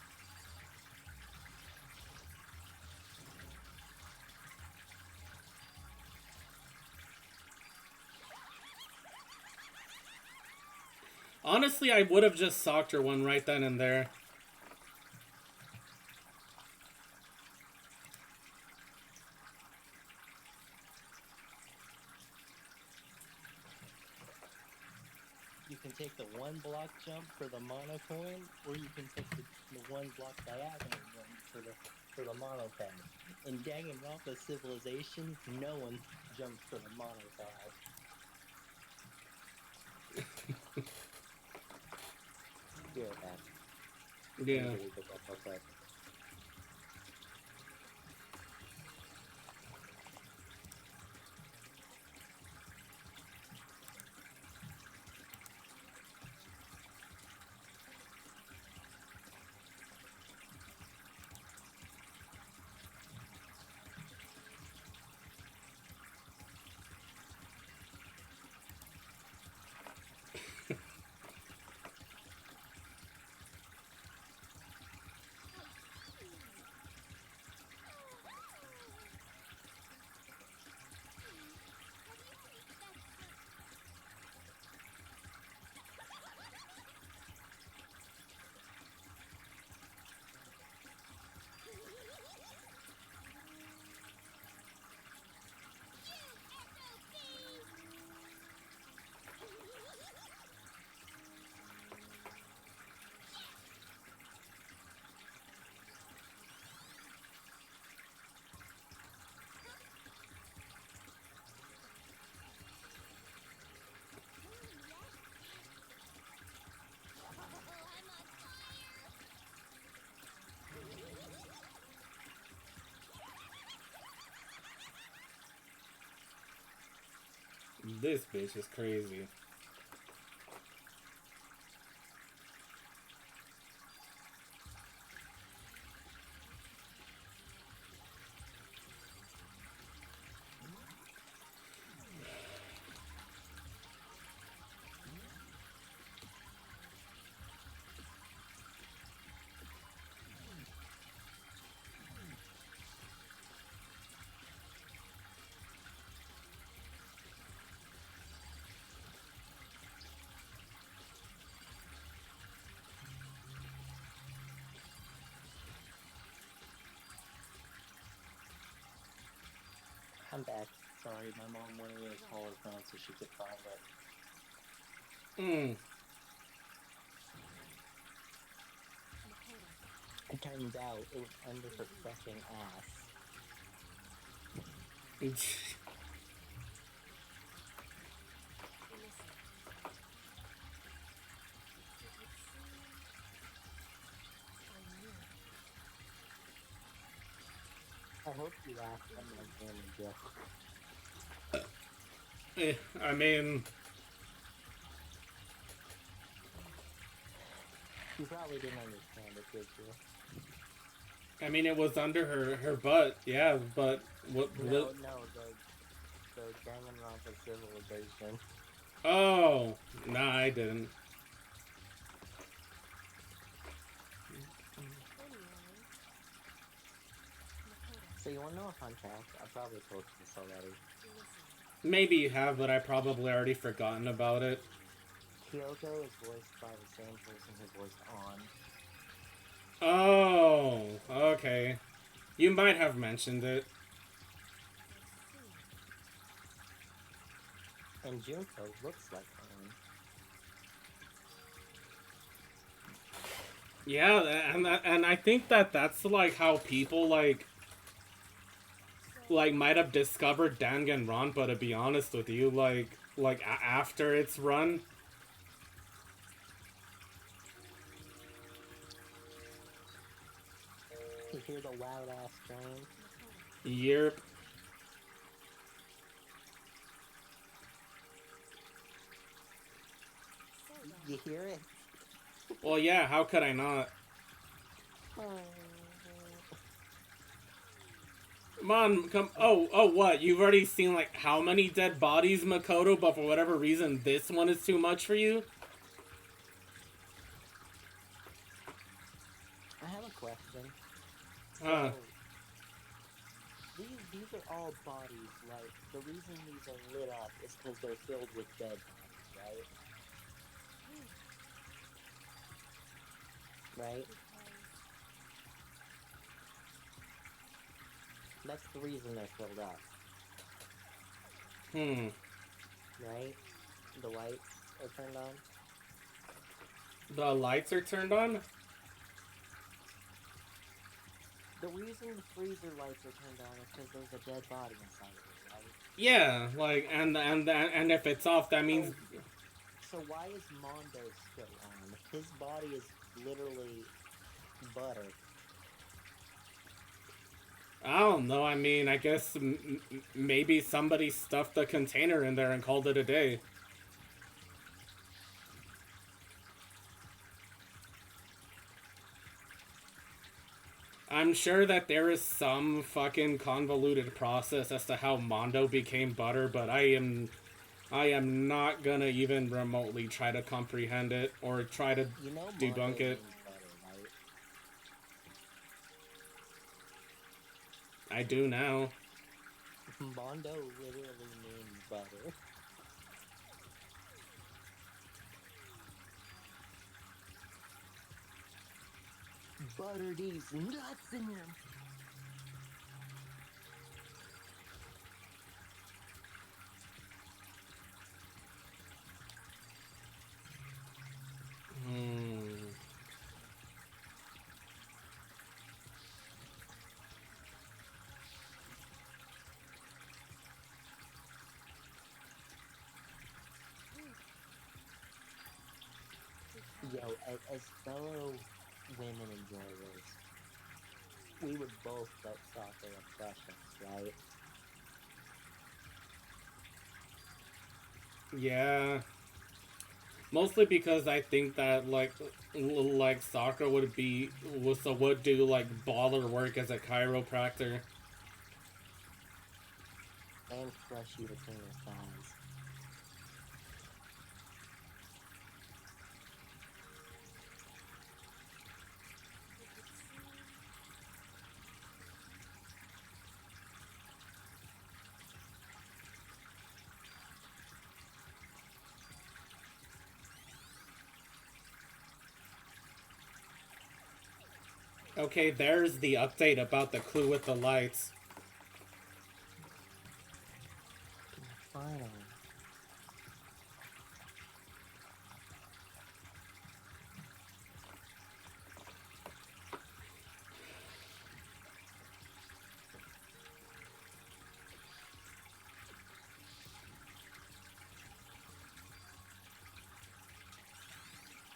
Honestly, I would have just socked her one right then and there. You can take the one block jump for the mono coin, or you can take the one block diagonal jump for the mono pad. In Danganronpa Civilization, no one jumps for the mono pad. Be right back. Yeah. Really quick, real quick. This bitch is crazy. I'm back. Sorry, my mom wanted me to call her phone so she could find it. It turns out it was under her fucking ass. I hope you laughed at my family joke. I mean, You probably didn't understand it, did you? I mean, it was under her butt, yeah, but what? No, no, the Danganronpa civilization. Oh, nah, I didn't. Anyway, Makoto, So you wanna know a fun fact? I probably told you this already. listen. Maybe you have, but I probably already forgotten about it. Kyoko is voiced by the same person who voiced On. Oh, okay. You might have mentioned it. I see. And Junko looks like On. Yeah, and I think that that's like how people So, might have discovered Danganronpa. To be honest with you, after its run. You hear the loud ass train? Makoto, Yerp. so then, You hear it? Well, yeah. How could I not? Come on, come. Oh, what? You've already seen like how many dead bodies, Makoto, but for whatever reason, this one is too much for you. I have a question. Huh? So, these are all bodies. Like the reason these are lit up is because they're filled with dead bodies, right? Right. because That's the reason they're filled up, Hmm. right? The lights are turned on. The lights are turned on. The reason the freezer lights are turned on is because there's a dead body inside of it, right? Yeah, and if it's off, that means. So why is Mondo still on? His body is literally butter. I don't know. I mean, I guess maybe somebody stuffed the container in there and called it a day. I'm sure that there is some fucking convoluted process as to how Mondo became butter, but I am not gonna even remotely try to comprehend it or try to You know Mondo debunk it. means butter, right? I do now. Mondo literally means butter. Butter these nuts in him. Hmm. Yo, as fellow women enjoyers, we would both let soccer impress us, right? Yeah. Mostly because I think that Sakura would do like baller work as a chiropractor. And crush you between his thighs. it would seem Okay, there's the update about the clue with the lights. Finally.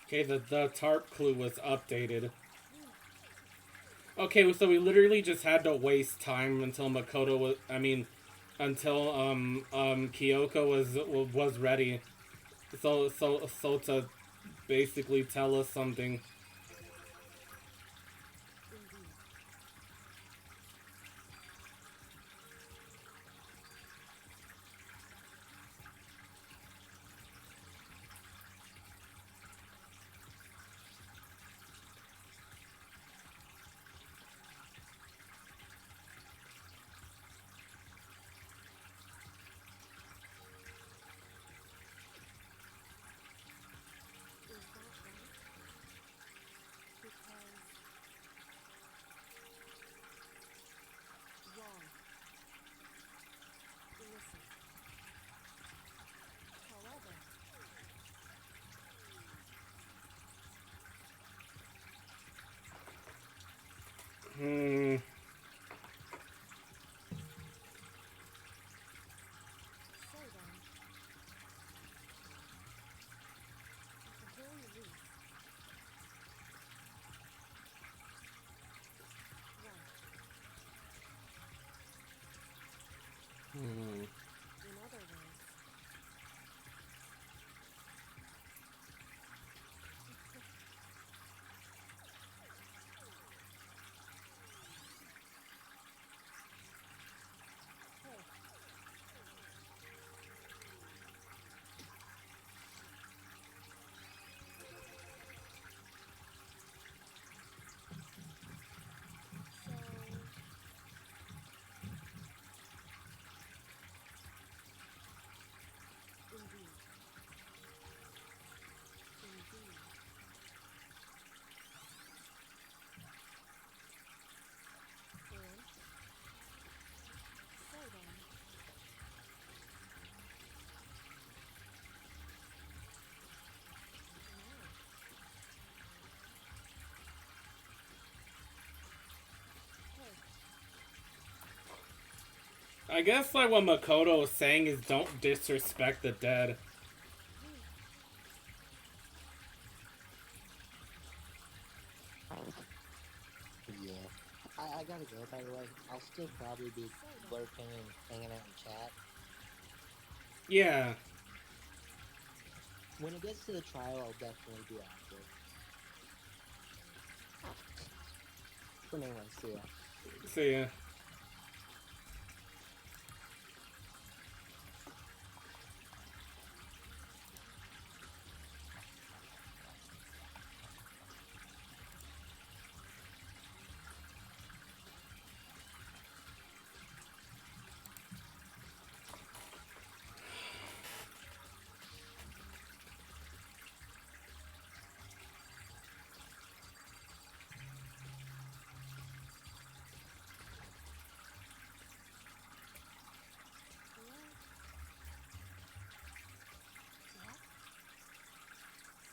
Okay, the tarp clue was updated. Okay, so we literally just had to waste time until Makoto was. I mean, until Kyoko was ready. So to basically tell us something. indeed. I guess like what Makoto was saying is don't disrespect the dead. Yeah. I gotta go, by the way. I'll still probably be lurking and hanging out in chat. Yeah. When it gets to the trial, I'll definitely be active. But anyway, see ya. See ya.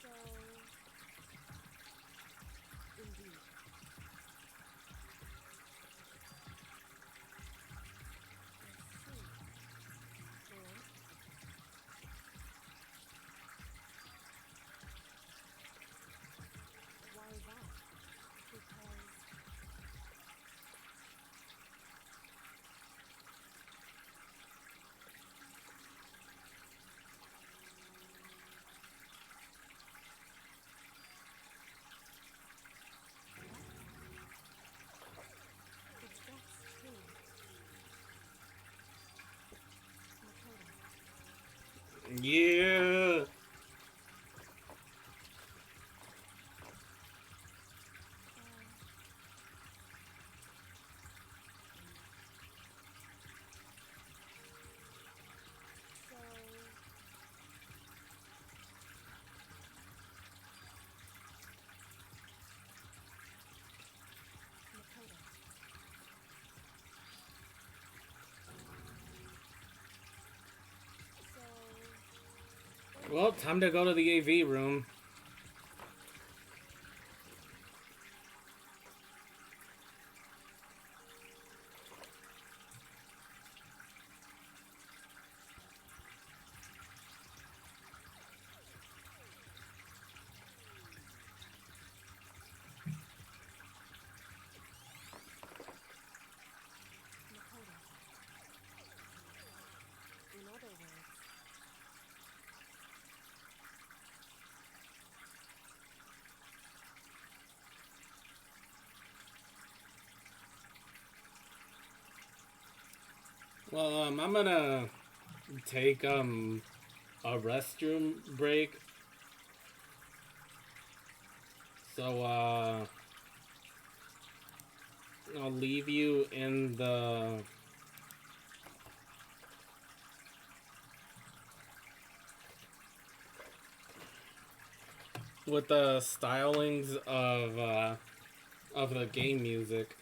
So, indeed. I see. And? Why that? Because... It's best, too. Makoto. Yeah. So... Makoto. So... Well, time to go to the AV room. Makoto. In other words... Well, I'm gonna take a restroom break. So I'll leave you in the with the stylings of the game music.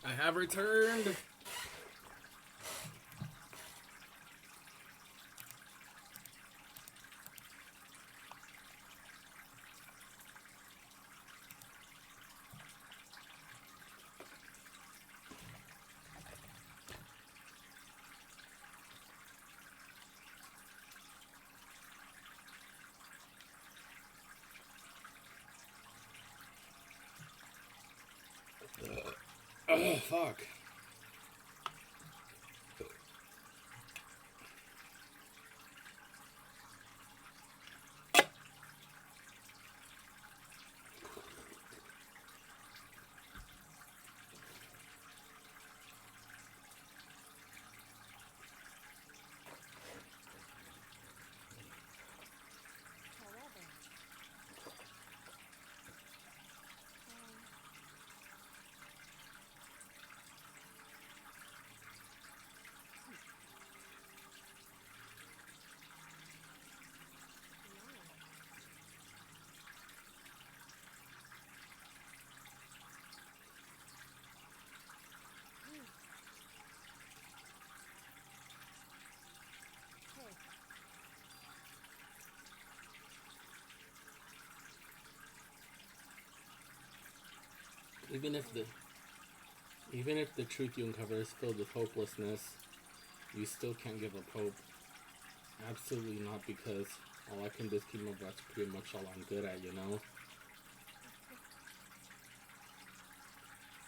I have returned. Ugh, fuck. However, Even if the even if the truth you uncover is filled with hopelessness, you still can't give up hope. Absolutely not, because all I can do is keep my breath. Pretty much all I'm good at, you know.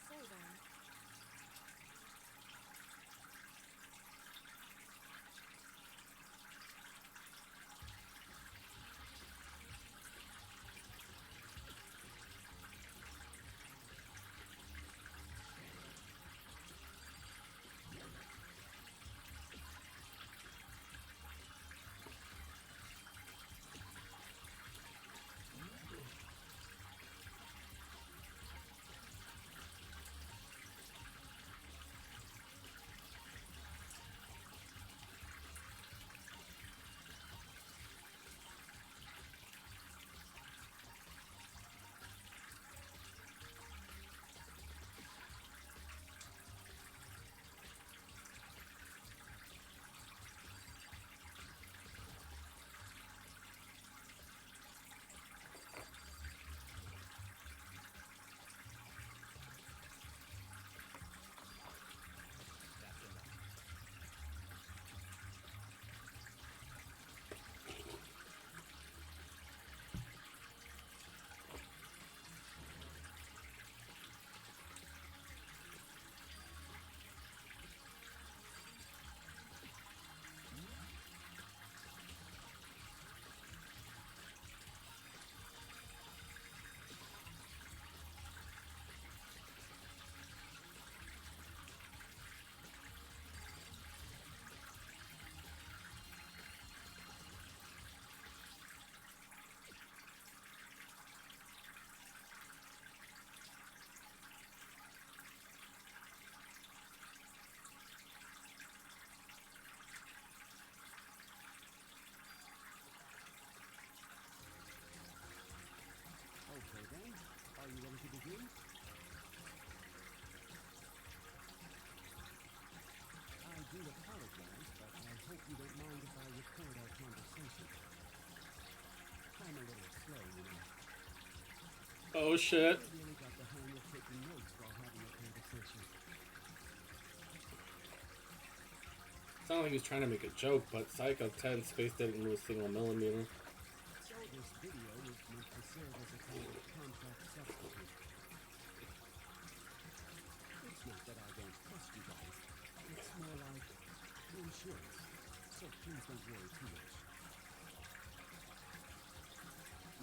so then, Okay then, are you ready to begin? I do apologize, but I hope you don't mind if I record our conversation. I'm a little slow, you know. Oh shit. I really got the hang of taking notes while having a conversation. Sounded like he was trying to make a joke, but Psycho 10 space didn't move a single millimeter. So this video is meant to serve as a kind of contract substitute. It's not that I don't trust you guys. It's more like insurance. So please don't worry too much.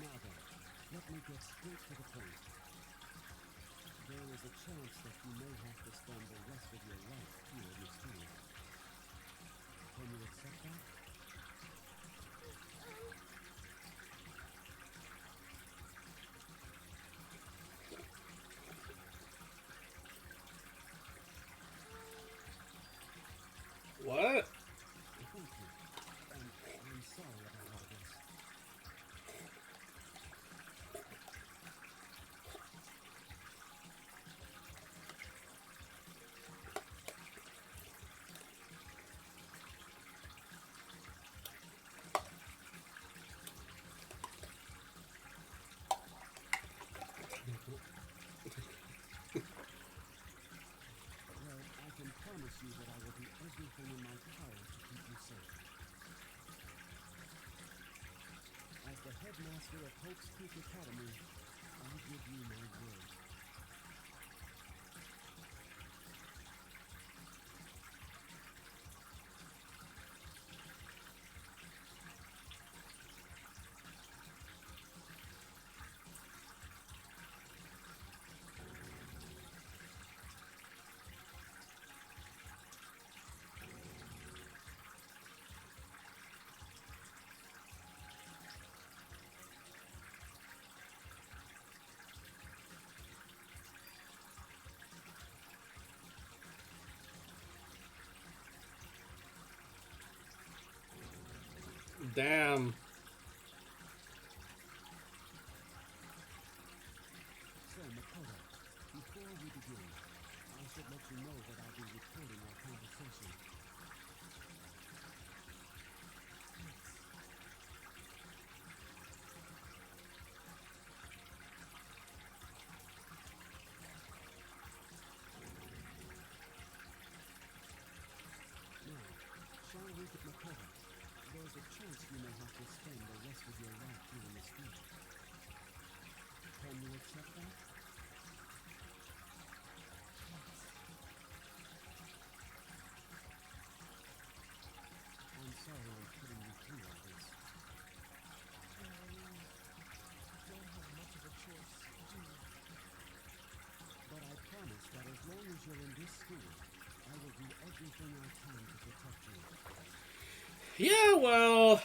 Now then, let me get straight to the point. There is a chance that you may have to spend the rest of your life here in the studio. Can you accept that? What? Thank you. And I'm sorry about all this. headmaster of Hope's Creek Academy, I give you my word. Damn. So, Makoto, before we begin, I should let you know that I'll be recording our conversation. Now, shall we get Makoto? There's a chance you may have to spend the rest of your life here in the school. Can you accept that? I'm sorry I'm putting you through all this. Don't have much of a choice, do you? But I promise that as long as you're in this school, I will do everything I can to protect you. Yeah, well,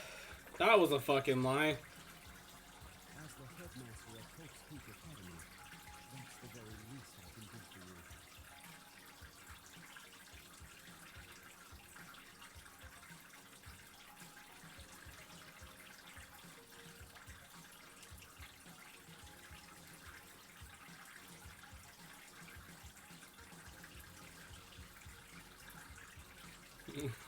that was a fucking lie. As the headmaster of Hope's Creek Academy, that's the very least I can do for you. Too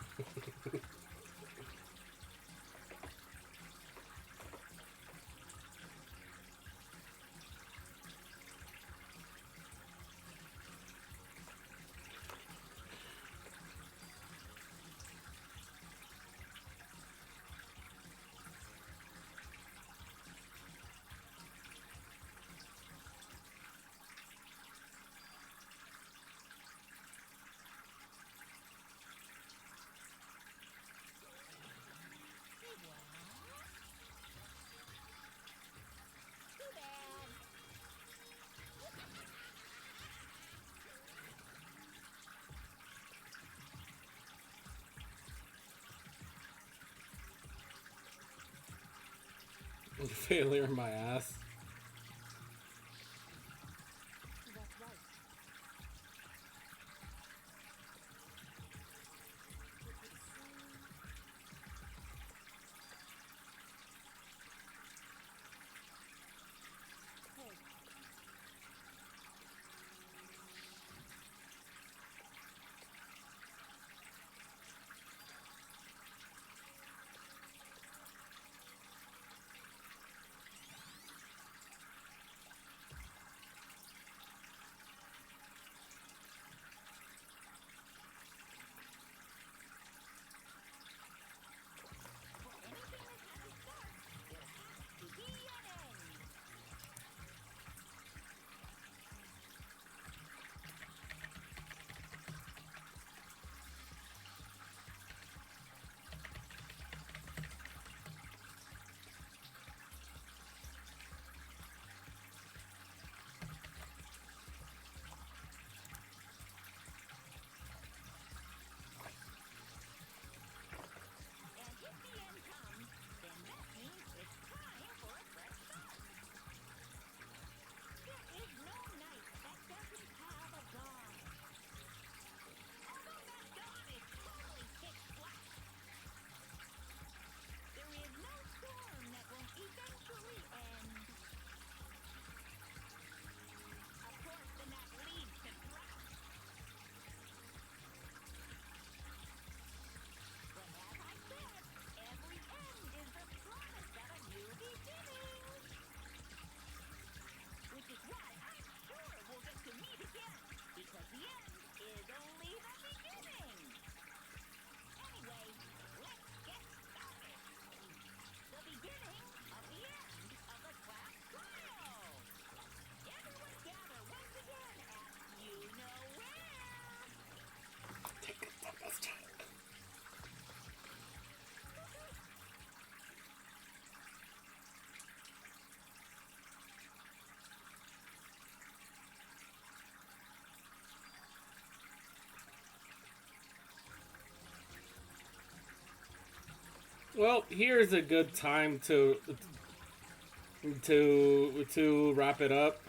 bad. Failure in my ass. That's right. Hey, Well, here's a good time to wrap it up.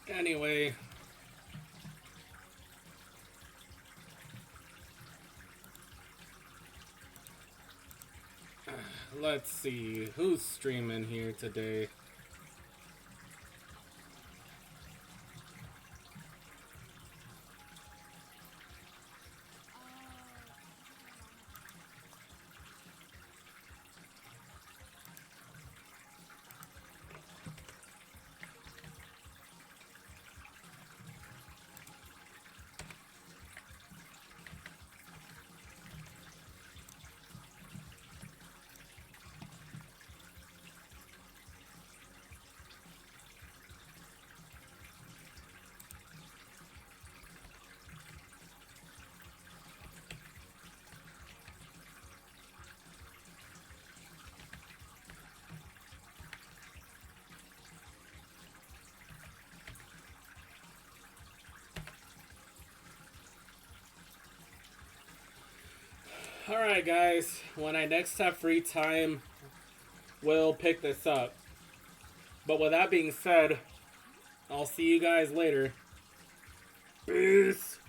Anyway, let's see who's streaming here today. Alright, guys. When I next have free time, we'll pick this up. But with that being said, I'll see you guys later. Peace.